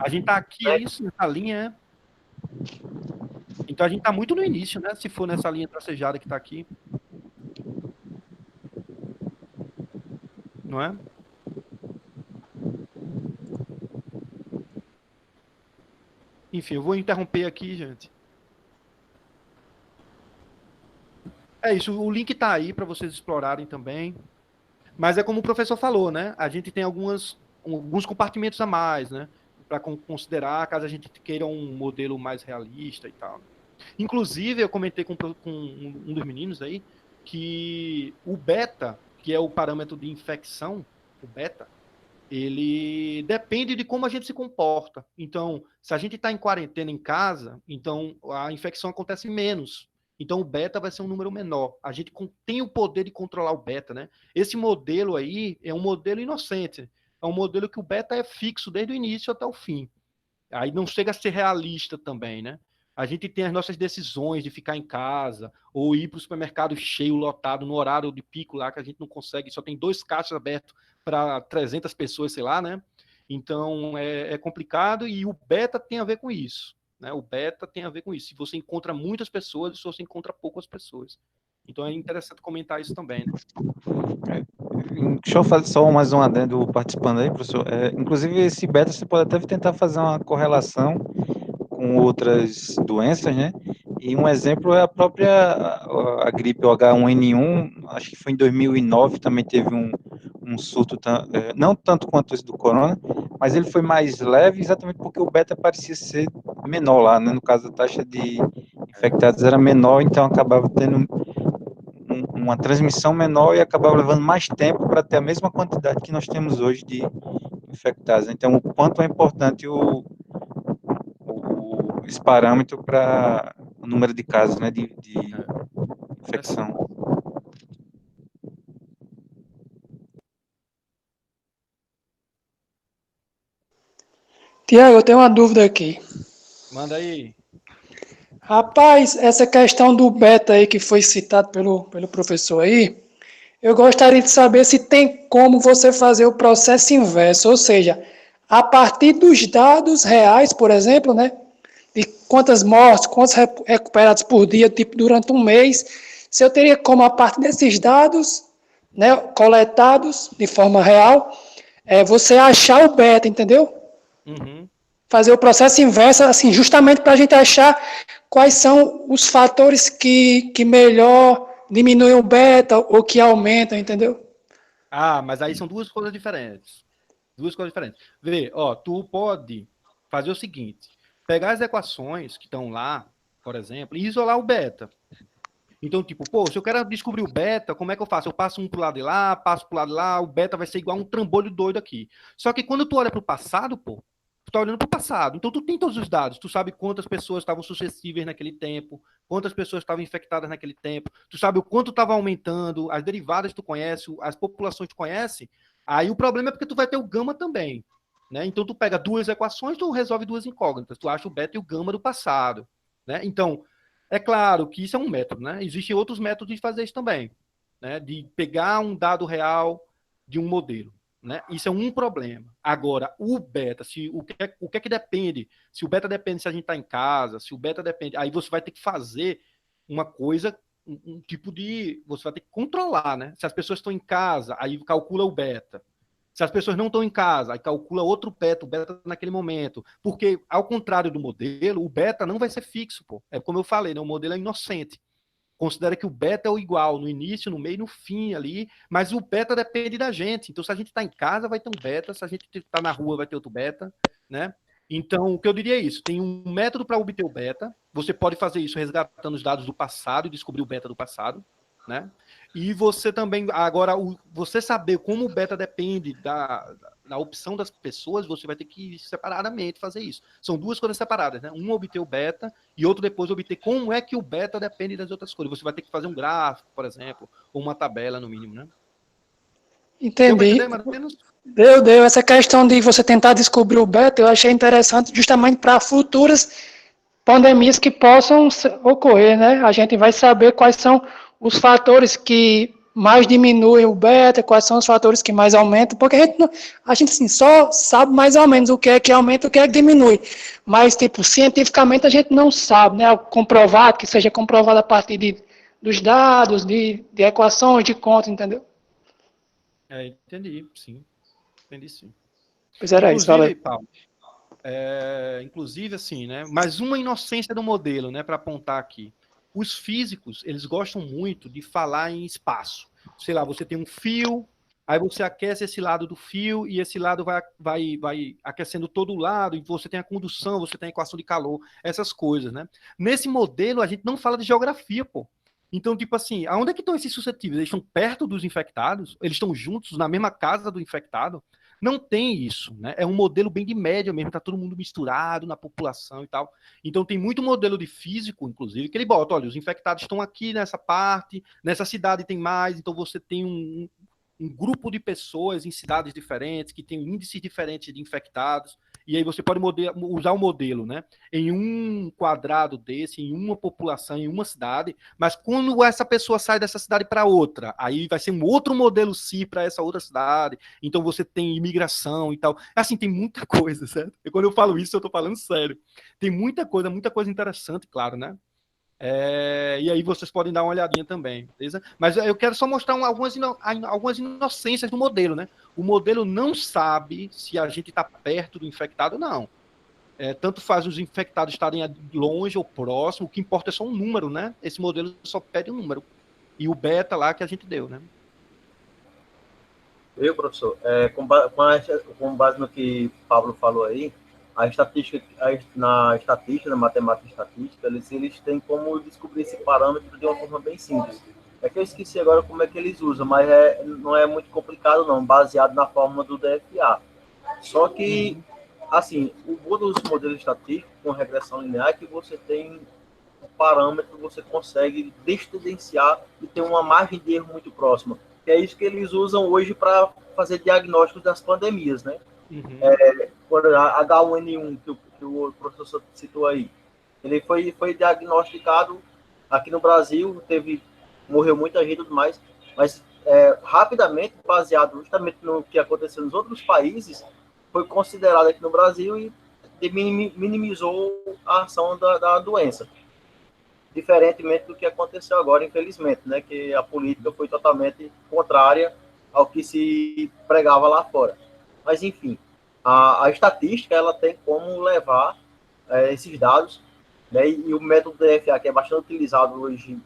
A gente tá aqui, é isso, nessa linha, Então a gente tá muito no início, né? Se for nessa linha tracejada que tá aqui. Não é? Enfim, eu vou interromper aqui, gente. É isso, o link tá aí para vocês explorarem também. Mas é como o professor falou, né? A gente tem alguns compartimentos a mais, né? Para considerar, caso a gente queira um modelo mais realista e tal. Inclusive, eu comentei com um dos meninos aí que o beta, que é o parâmetro de infecção, o beta, ele depende de como a gente se comporta. Então, se a gente está em quarentena em casa, então a infecção acontece menos. Então, o beta vai ser um número menor. A gente tem o poder de controlar o beta, né? Esse modelo aí é um modelo inocente. É um modelo que o beta é fixo desde o início até o fim. Aí não chega a ser realista também, né? A gente tem as nossas decisões de ficar em casa ou ir para o supermercado cheio, lotado, no horário de pico lá, que a gente não consegue, só tem 2 caixas abertos para 300 pessoas, sei lá, né? Então, é complicado e o beta tem a ver com isso. Né? O beta tem a ver com isso. Se você encontra muitas pessoas, se você encontra poucas pessoas. Então, é interessante comentar isso também, né? Deixa eu fazer só mais um adendo participando aí, professor. Inclusive, esse beta, você pode até tentar fazer uma correlação com outras doenças, né? E um exemplo é a própria a gripe H1N1, acho que foi em 2009, também teve um surto, não tanto quanto esse do corona, mas ele foi mais leve exatamente porque o beta parecia ser menor lá, né? No caso, a taxa de infectados era menor, então acabava tendo uma transmissão menor e acabava levando mais tempo para ter a mesma quantidade que nós temos hoje de infectados. Então, o quanto é importante esse parâmetro para o número de casos, né, de infecção. Tiago, eu tenho uma dúvida aqui. Manda aí. Rapaz, essa questão do beta aí que foi citado pelo professor aí, eu gostaria de saber se tem como você fazer o processo inverso, ou seja, a partir dos dados reais, por exemplo, né, de quantas mortes, quantos recuperados por dia, tipo, durante um mês, se eu teria como, a partir desses dados, né, coletados de forma real, você achar o beta, entendeu? Uhum. Fazer o processo inverso, assim, justamente para a gente achar quais são os fatores que melhor diminuem o beta ou que aumentam, entendeu? Ah, mas aí são duas coisas diferentes. Duas coisas diferentes. Vê, ó, tu pode fazer o seguinte, pegar as equações que estão lá, por exemplo, e isolar o beta. Então, tipo, pô, se eu quero descobrir o beta, como é que eu faço? Eu passo um pro lado de lá, passo pro lado de lá, o beta vai ser igual um trambolho doido aqui. Só que quando tu olha pro passado, pô, tu tá olhando pro passado. Então tu tem todos os dados, tu sabe quantas pessoas estavam suscetíveis naquele tempo, quantas pessoas estavam infectadas naquele tempo, tu sabe o quanto estava aumentando, as derivadas tu conhece, as populações tu conhece. Aí o problema é porque tu vai ter o gama também, né? Então tu pega duas equações, tu resolve duas incógnitas, tu acha o beta e o gama do passado, né? Então, é claro que isso é um método, né? Existem outros métodos de fazer isso também, né? De pegar um dado real de um modelo, né? Isso é um problema. Agora, o beta, o que é que depende? Se o beta depende se a gente está em casa, se o beta depende, aí você vai ter que fazer uma coisa, um tipo de, você vai ter que controlar, né? Se as pessoas estão em casa, aí calcula o beta. Se as pessoas não estão em casa, aí calcula outro beta, o beta naquele momento. Porque, ao contrário do modelo, o beta não vai ser fixo, pô. É como eu falei, né? O modelo é inocente. Considera que o beta é o igual no início, no meio e no fim ali, mas o beta depende da gente. Então, se a gente está em casa, vai ter um beta, se a gente está na rua, vai ter outro beta, né? Então, o que eu diria é isso: tem um método para obter o beta, você pode fazer isso resgatando os dados do passado e descobrir o beta do passado, né? E você também, agora, você saber como o beta depende da opção das pessoas, você vai ter que separadamente fazer isso. São duas coisas separadas, né? Um obter o beta e outro depois obter como é que o beta depende das outras coisas. Você vai ter que fazer um gráfico, por exemplo, ou uma tabela no mínimo, né? Entendi. Deu mais ou menos? Deu. Essa questão de você tentar descobrir o beta, eu achei interessante justamente para futuras pandemias que possam ocorrer, né? A gente vai saber quais são os fatores que mais diminuem o beta, quais são os fatores que mais aumentam, porque a gente assim, só sabe mais ou menos o que é que aumenta e o que é que diminui. Mas, tipo, cientificamente a gente não sabe, né? Comprovado, que seja comprovado a partir dos dados, de equações, de contas, entendeu? Entendi, sim. Entendi, sim. Pois era isso, valeu. Paulo, inclusive, assim, né? Mais uma inocência do modelo, né? Para apontar aqui. Os físicos, eles gostam muito de falar em espaço. Sei lá, você tem um fio, aí você aquece esse lado do fio e esse lado vai aquecendo todo o lado, e você tem a condução, você tem a equação de calor, essas coisas, né? Nesse modelo, a gente não fala de geografia, pô. Então, tipo assim, aonde é que estão esses suscetíveis? Eles estão perto dos infectados? Eles estão juntos na mesma casa do infectado? Não tem isso, né? É um modelo bem de média mesmo, tá todo mundo misturado na população e tal. Então tem muito modelo de físico, inclusive, que ele bota, olha, os infectados estão aqui nessa parte, nessa cidade tem mais, então você tem um grupo de pessoas em cidades diferentes, que tem índices diferentes de infectados, e aí você pode usar o modelo, né? Em um quadrado desse, em uma população, em uma cidade, mas quando essa pessoa sai dessa cidade para outra, aí vai ser um outro modelo C para essa outra cidade, então você tem imigração e tal. Assim, tem muita coisa, certo? E quando eu falo isso, eu tô falando sério. Tem muita coisa interessante, claro, né? E aí vocês podem dar uma olhadinha também, beleza? Mas eu quero só mostrar algumas inocências do modelo, né? O modelo não sabe se a gente está perto do infectado ou não. Tanto faz os infectados estarem longe ou próximo, o que importa é só um número, né? Esse modelo só pede um número. E o beta lá que a gente deu, né? Eu, professor, com base no que o Pablo falou aí, na matemática e estatística, eles têm como descobrir esse parâmetro de uma forma bem simples. É que eu esqueci agora como é que eles usam, mas não é muito complicado não, baseado na fórmula do DFA. Só que, assim, o bom dos modelos estatísticos com regressão linear é que você tem um parâmetro, você consegue destudenciar e ter uma margem de erro muito próxima. Que é isso que eles usam hoje para fazer diagnósticos das pandemias, né? Por H1N1, que o professor citou aí, ele foi diagnosticado aqui no Brasil, morreu muita gente e tudo mais, mas rapidamente, baseado justamente no que aconteceu nos outros países, foi considerado aqui no Brasil e minimizou a ação da doença. Diferentemente do que aconteceu agora, infelizmente, né, que a política foi totalmente contrária ao que se pregava lá fora. Mas, enfim, a estatística ela tem como levar esses dados, né, e o método DFA, que é bastante utilizado hoje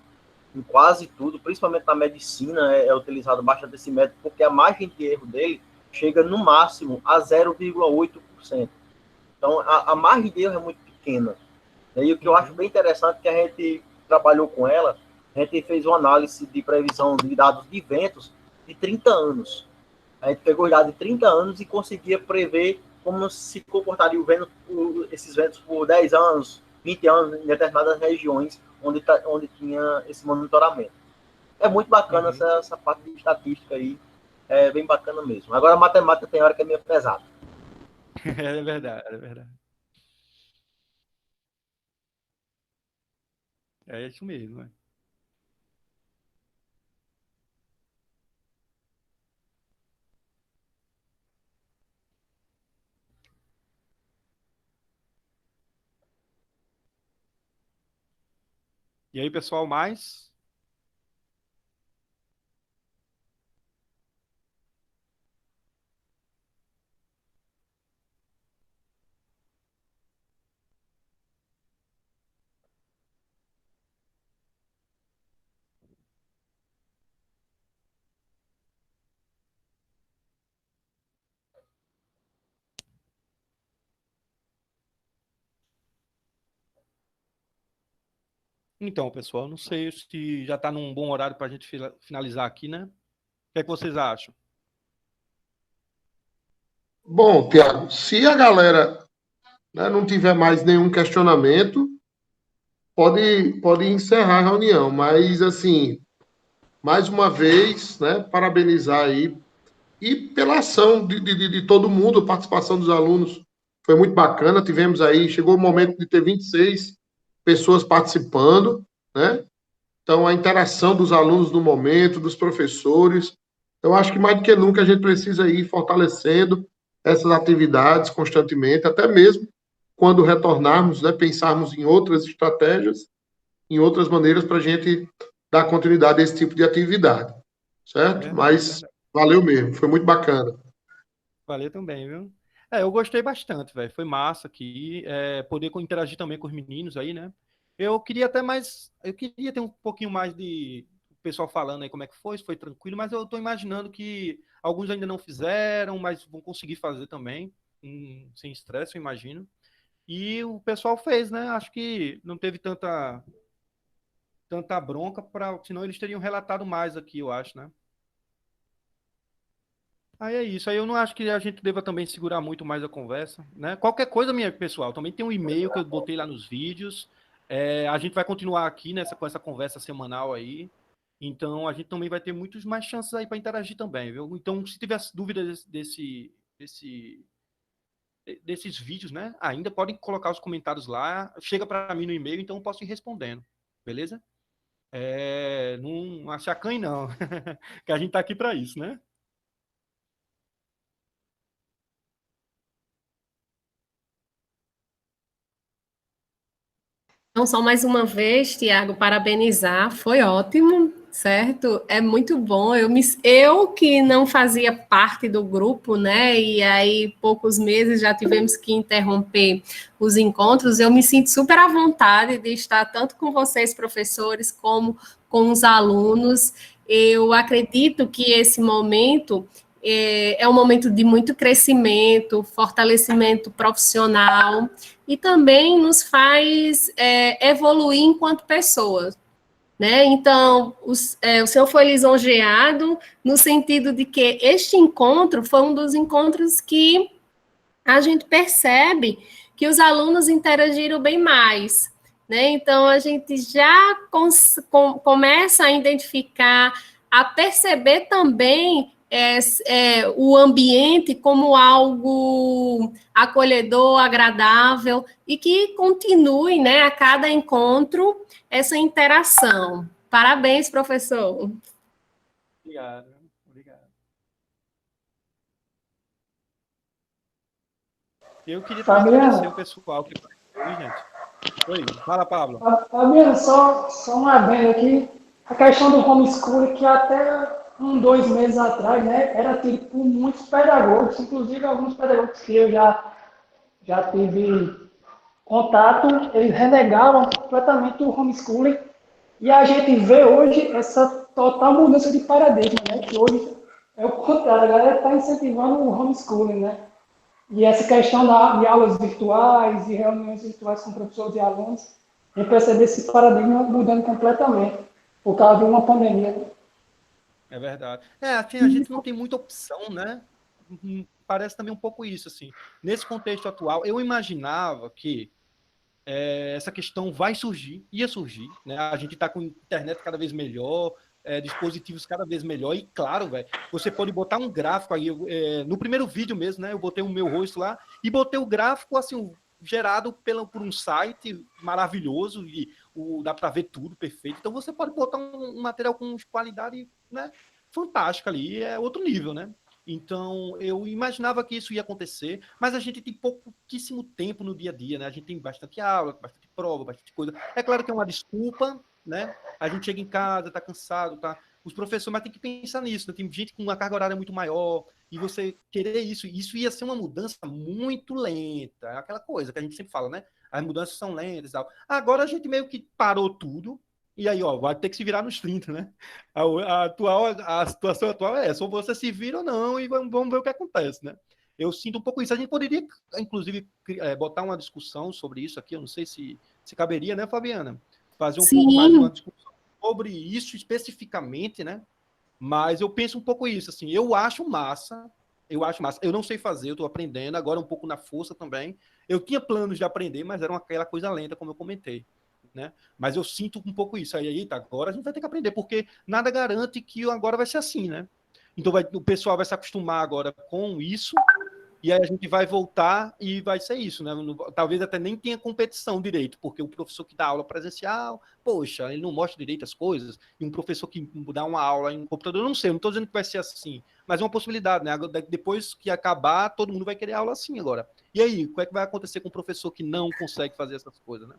em quase tudo, principalmente na medicina, é utilizado bastante esse método, porque a margem de erro dele chega no máximo a 0,8%. Então, a margem de erro é muito pequena. E o que eu acho bem interessante é que a gente trabalhou com ela, a gente fez uma análise de previsão de dados de ventos de 30 anos. A gente pegou os dados de 30 anos e conseguia prever como se comportaria esses ventos por 10 anos, 20 anos, em determinadas regiões onde tinha esse monitoramento. É muito bacana essa parte de estatística aí, é bem bacana mesmo. Agora, a matemática tem hora que é meio pesada. É verdade, é verdade. É isso mesmo, né? E aí, pessoal, mais? Então, pessoal, não sei se já está num bom horário para a gente finalizar aqui, né? O que é que vocês acham? Bom, Tiago, se a galera, né, não tiver mais nenhum questionamento, pode encerrar a reunião. Mas, assim, mais uma vez, né, parabenizar aí e pela ação de todo mundo, a participação dos alunos foi muito bacana. Tivemos aí, chegou o momento de ter 26 pessoas participando, né? Então, a interação dos alunos no momento, dos professores. Então, acho que mais do que nunca a gente precisa ir fortalecendo essas atividades constantemente, até mesmo quando retornarmos, né, pensarmos em outras estratégias, em outras maneiras para a gente dar continuidade a esse tipo de atividade, certo? Mas valeu mesmo, foi muito bacana. Valeu também, viu? Eu gostei bastante, velho. Foi massa aqui. Poder interagir também com os meninos aí, né? Eu queria até mais. Eu queria ter um pouquinho mais de o pessoal falando aí como é que foi, se foi tranquilo, mas eu tô imaginando que alguns ainda não fizeram, mas vão conseguir fazer também, sem estresse, eu imagino. E o pessoal fez, né? Acho que não teve tanta bronca, senão eles teriam relatado mais aqui, eu acho, né? Aí é isso. Aí eu não acho que a gente deva também segurar muito mais a conversa, né? Qualquer coisa, minha pessoal, também tem um e-mail que eu botei lá nos vídeos. A gente vai continuar aqui com essa conversa semanal aí. Então a gente também vai ter muitas mais chances aí para interagir também, viu? Então, se tiver dúvidas desses vídeos, né? Ainda podem colocar os comentários lá. Chega para mim no e-mail, então eu posso ir respondendo. Beleza? Não achacanhe, não. Que a gente tá aqui para isso, né? Então, só mais uma vez, Tiago, parabenizar, foi ótimo, certo? É muito bom. Eu que não fazia parte do grupo, né? E aí, poucos meses já tivemos que interromper os encontros. Eu me sinto super à vontade de estar tanto com vocês, professores, como com os alunos. Eu acredito que esse momento é um momento de muito crescimento, fortalecimento profissional e também nos faz evoluir enquanto pessoas, né? Então, o senhor foi lisonjeado no sentido de que este encontro foi um dos encontros que a gente percebe que os alunos interagiram bem mais, né? Então, a gente já começa a identificar, a perceber também o ambiente como algo acolhedor, agradável, e que continue, né, a cada encontro, essa interação. Parabéns, professor. Obrigado. Obrigado. Eu queria também agradecer o pessoal que participou, gente. Oi, fala, Pablo. Fabiano, só um adendo aqui. A questão do homeschooling, que até 2 meses atrás, né, era tido por muitos pedagogos, inclusive alguns pedagogos que eu já tive contato, eles renegavam completamente o homeschooling. E a gente vê hoje essa total mudança de paradigma, né, que hoje é o contrário, a galera está incentivando o homeschooling, né? E essa questão de aulas virtuais e reuniões virtuais com professores e alunos, eu percebi esse paradigma mudando completamente, por causa de uma pandemia. Né? É verdade. Assim, a gente não tem muita opção, né? Parece também um pouco isso, assim. Nesse contexto atual, eu imaginava que essa questão ia surgir, né? A gente está com internet cada vez melhor, dispositivos cada vez melhor, e claro, velho, você pode botar um gráfico aí, no primeiro vídeo mesmo, né? Eu botei o meu rosto lá e botei o gráfico, assim, gerado por um site maravilhoso, e dá para ver tudo perfeito. Então você pode botar um material com qualidade, né, fantástica ali, é outro nível, né? Então, eu imaginava que isso ia acontecer, mas a gente tem pouquíssimo tempo no dia a dia, né? A gente tem bastante aula, bastante prova, bastante coisa. É claro que é uma desculpa, né? A gente chega em casa, tá cansado, tá? Os professores, mas tem que pensar nisso, né? Tem gente com uma carga horária muito maior, e você querer isso ia ser uma mudança muito lenta. É aquela coisa que a gente sempre fala, né? As mudanças são lentas e tal. Agora a gente meio que parou tudo, e aí, ó, vai ter que se virar nos 30, né? A situação atual é essa, ou você se vira ou não, e vamos ver o que acontece, né? Eu sinto um pouco isso. A gente poderia, inclusive, botar uma discussão sobre isso aqui, eu não sei se caberia, né, Fabiana? Fazer um pouco mais de uma discussão sobre isso especificamente, né? Mas eu penso um pouco isso, assim, eu acho massa, eu não sei fazer, eu estou aprendendo, agora um pouco na força também. Eu tinha planos de aprender, mas era aquela coisa lenta, como eu comentei. Né? Mas eu sinto um pouco isso. Aí, tá, agora a gente vai ter que aprender, porque nada garante que agora vai ser assim, né? Então o pessoal vai se acostumar agora com isso, e aí a gente vai voltar e vai ser isso, né? Talvez até nem tenha competição direito, porque o professor que dá aula presencial, poxa, ele não mostra direito as coisas, e um professor que dá uma aula em computador, eu não sei, eu não estou dizendo que vai ser assim, mas é uma possibilidade, né? Depois que acabar, todo mundo vai querer aula assim agora. E aí, o que é que vai acontecer com o professor que não consegue fazer essas coisas, né?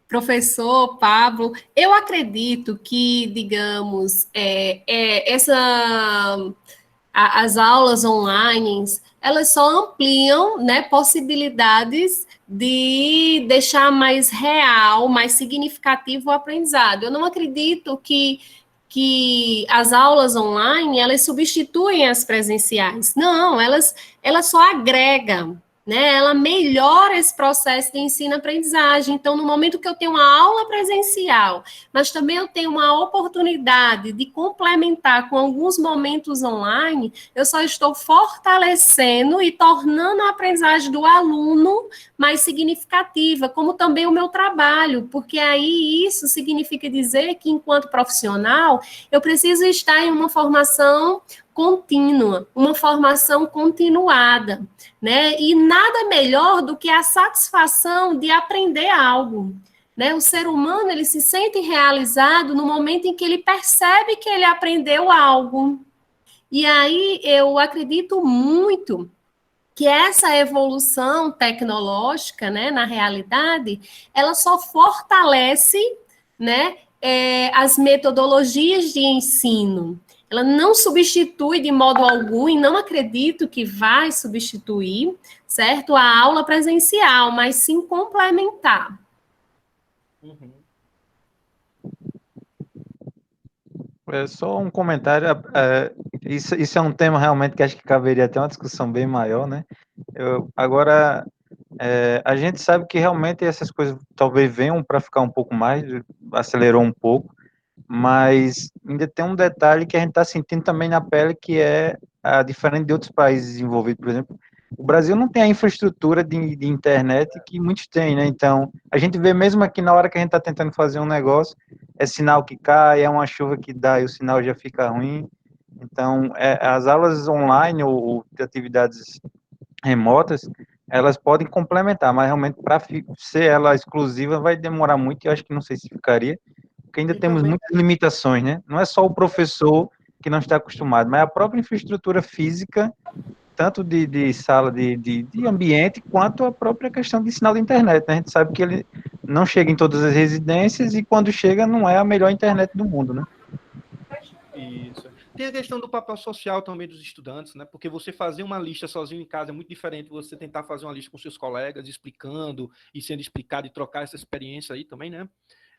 Professor Pablo, eu acredito que, digamos, as aulas online, elas só ampliam, né, possibilidades de deixar mais real, mais significativo o aprendizado. Eu não acredito que as aulas online, elas substituem as presenciais. Não, elas só agregam, né? Ela melhora esse processo de ensino-aprendizagem. Então, no momento que eu tenho uma aula presencial, mas também eu tenho uma oportunidade de complementar com alguns momentos online, eu só estou fortalecendo e tornando a aprendizagem do aluno mais significativa, como também o meu trabalho, porque aí isso significa dizer que, enquanto profissional, eu preciso estar em uma formação contínua, uma formação continuada, né? E nada melhor do que a satisfação de aprender algo, né? O ser humano, ele se sente realizado no momento em que ele percebe que ele aprendeu algo. E aí eu acredito muito que essa evolução tecnológica, né, na realidade, ela só fortalece, né, as metodologias de ensino. Ela não substitui de modo algum, e não acredito que vai substituir, certo, a aula presencial, mas sim complementar. Uhum. Só um comentário, isso é um tema realmente que acho que caberia até uma discussão bem maior, né? Agora, a gente sabe que realmente essas coisas talvez venham para ficar um pouco mais, acelerou um pouco, mas ainda tem um detalhe que a gente está sentindo também na pele, que é diferente de outros países desenvolvidos, por exemplo, o Brasil não tem a infraestrutura de internet que muitos têm, né? Então, a gente vê mesmo aqui na hora que a gente está tentando fazer um negócio, é sinal que cai, é uma chuva que dá e o sinal já fica ruim. Então, as aulas online ou de atividades remotas, elas podem complementar, mas realmente para ser ela exclusiva vai demorar muito, e eu acho que não sei se ficaria, porque ainda E temos também muitas limitações, né? Não é só o professor que não está acostumado, mas a própria infraestrutura física, tanto de sala, de ambiente, quanto a própria questão de sinal de internet, né? A gente sabe que ele não chega em todas as residências e quando chega não é a melhor internet do mundo, né? isso. Tem a questão do papel social também dos estudantes, né? Porque você fazer uma lista sozinho em casa é muito diferente de você tentar fazer uma lista com seus colegas, explicando e sendo explicado e trocar essa experiência aí também, né?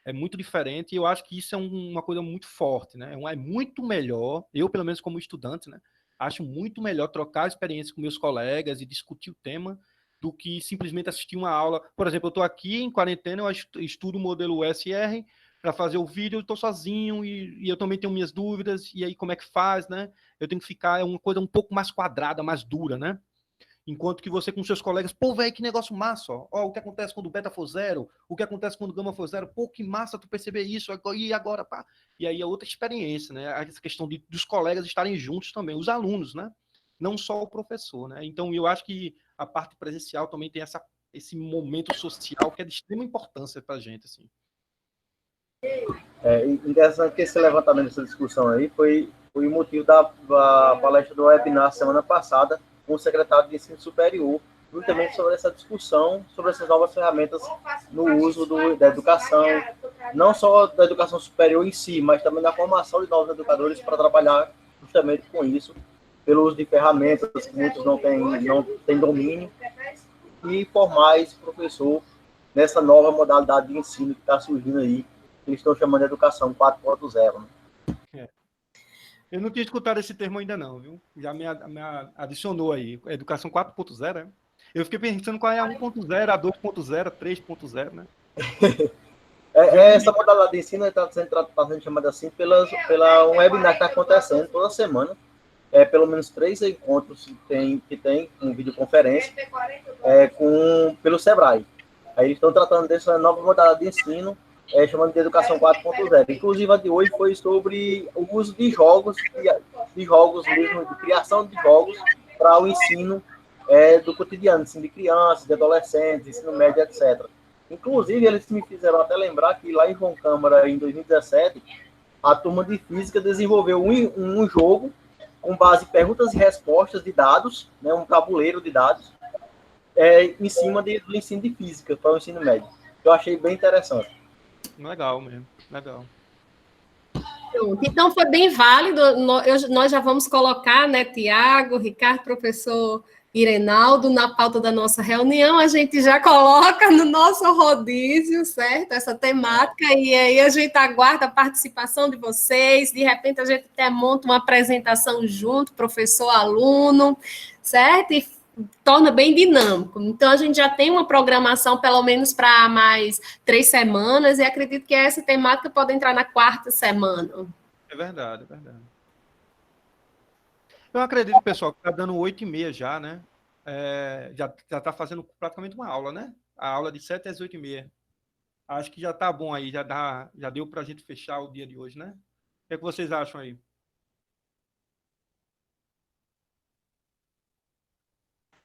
É muito diferente e eu acho que isso é uma coisa muito forte, né? É muito melhor, eu pelo menos como estudante, né? Acho muito melhor trocar experiência com meus colegas e discutir o tema do que simplesmente assistir uma aula. Por exemplo, eu estou aqui em quarentena, eu estudo o modelo USR para fazer o vídeo, eu estou sozinho e eu também tenho minhas dúvidas, e aí como é que faz, né? Eu tenho que ficar, é uma coisa um pouco mais quadrada, mais dura, né? Enquanto que você com seus colegas, pô, velho, que negócio massa, ó. Ó, o que acontece quando o beta for zero, o que acontece quando o gama for zero, pô, que massa tu perceber isso, e agora, pá. E aí é outra experiência, né? Essa questão dos colegas estarem juntos também, os alunos, né? Não só o professor, né? Então eu acho que a parte presencial também tem esse momento social que é de extrema importância pra gente, assim. Interessante que esse levantamento dessa discussão aí foi o motivo da palestra do webinar semana passada com o secretário de Ensino Superior, justamente sobre essa discussão, sobre essas novas ferramentas no uso da educação, não só da educação superior em si, mas também na formação de novos educadores para trabalhar justamente com isso, pelo uso de ferramentas que muitos não têm domínio, e formar esse professor nessa nova modalidade de ensino que está surgindo aí, que eles estão chamando de educação 4.0. Né? Eu não tinha escutado esse termo ainda não, viu? Já me adicionou aí. Educação 4.0, né? Eu fiquei pensando qual é a 1.0, a 2.0, a 3.0, né? Essa modalidade de ensino está sendo chamada assim pela um webinar que está acontecendo toda semana. Pelo menos 3 encontros que tem com videoconferência pelo Sebrae. Aí eles estão tratando dessa nova modalidade de ensino, chamando de Educação 4.0. Inclusive, a de hoje foi sobre o uso de jogos mesmo, de criação de jogos para o ensino do cotidiano, ensino de crianças, de adolescentes, ensino médio, etc. Inclusive, eles me fizeram até lembrar que lá em João Câmara, em 2017, a turma de física desenvolveu um jogo com base em perguntas e respostas de dados, né, um tabuleiro de dados, em cima do ensino de física para o ensino médio. Eu achei bem interessante. Legal mesmo, legal. Então, foi bem válido. Nós já vamos colocar, né, Tiago, Ricardo, professor Irenaldo, na pauta da nossa reunião. A gente já coloca no nosso rodízio, certo? Essa temática, e aí a gente aguarda a participação de vocês. De repente, a gente até monta uma apresentação junto, professor-aluno, certo? E torna bem dinâmico. Então, a gente já tem uma programação, pelo menos, para mais 3 semanas, e acredito que essa temática pode entrar na 4ª semana. É verdade, é verdade. Eu acredito, pessoal, que está dando 8h30 já, né? Já está fazendo praticamente uma aula, né? A aula de 7 às 8h30. Acho que já está bom aí, já deu para a gente fechar o dia de hoje, né? O que é que vocês acham aí?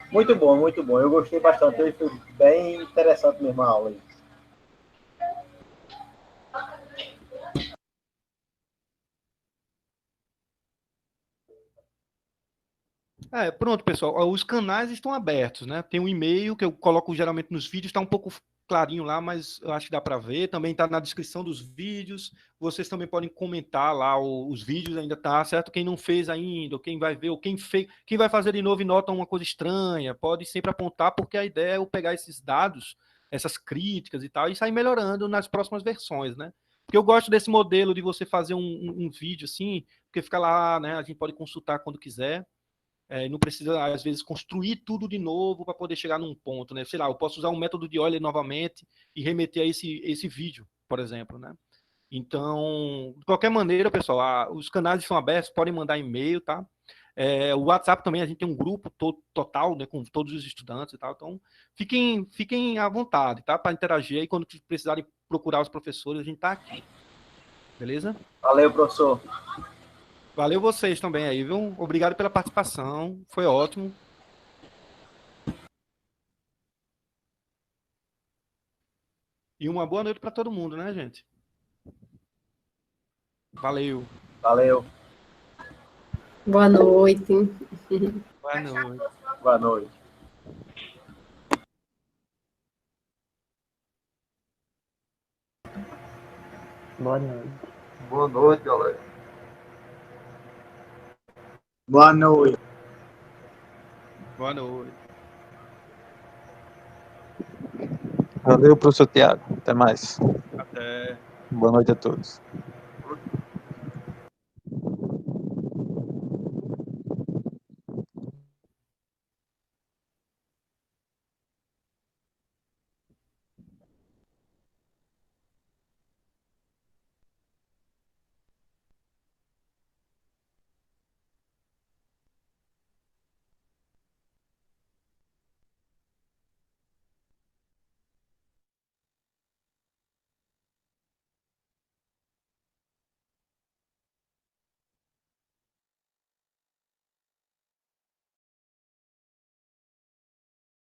Muito bom, muito bom. Eu gostei bastante. Foi bem interessante mesmo a aula aí. Pronto, pessoal. Os canais estão abertos, né? Tem um e-mail que eu coloco geralmente nos vídeos, está um pouco clarinho lá, mas eu acho que dá para ver. Também está na descrição dos vídeos. Vocês também podem comentar lá os vídeos, ainda tá, certo? Quem não fez ainda, ou quem vai ver, ou quem fez, quem vai fazer de novo e nota uma coisa estranha, pode sempre apontar, porque a ideia é eu pegar esses dados, essas críticas e tal, e sair melhorando nas próximas versões, né? Porque eu gosto desse modelo de você fazer um vídeo assim, porque fica lá, né? A gente pode consultar quando quiser. Não precisa, às vezes, construir tudo de novo para poder chegar num ponto, né? Sei lá, eu posso usar um método de Euler novamente e remeter a esse vídeo, por exemplo, né? Então, de qualquer maneira, pessoal, os canais estão abertos, podem mandar e-mail, tá? O WhatsApp também, a gente tem um grupo total, né, com todos os estudantes e tal, então fiquem à vontade, tá? Para interagir aí, quando precisarem procurar os professores, a gente tá aqui. Beleza? Valeu, professor. Valeu vocês também aí, viu? Obrigado pela participação, foi ótimo. E uma boa noite para todo mundo, né, gente? Valeu. Valeu. Boa noite. Boa noite. Boa noite. Boa noite. Boa noite, galera. Boa noite. Boa noite. Valeu, professor Tiago. Até mais. Até. Boa noite a todos.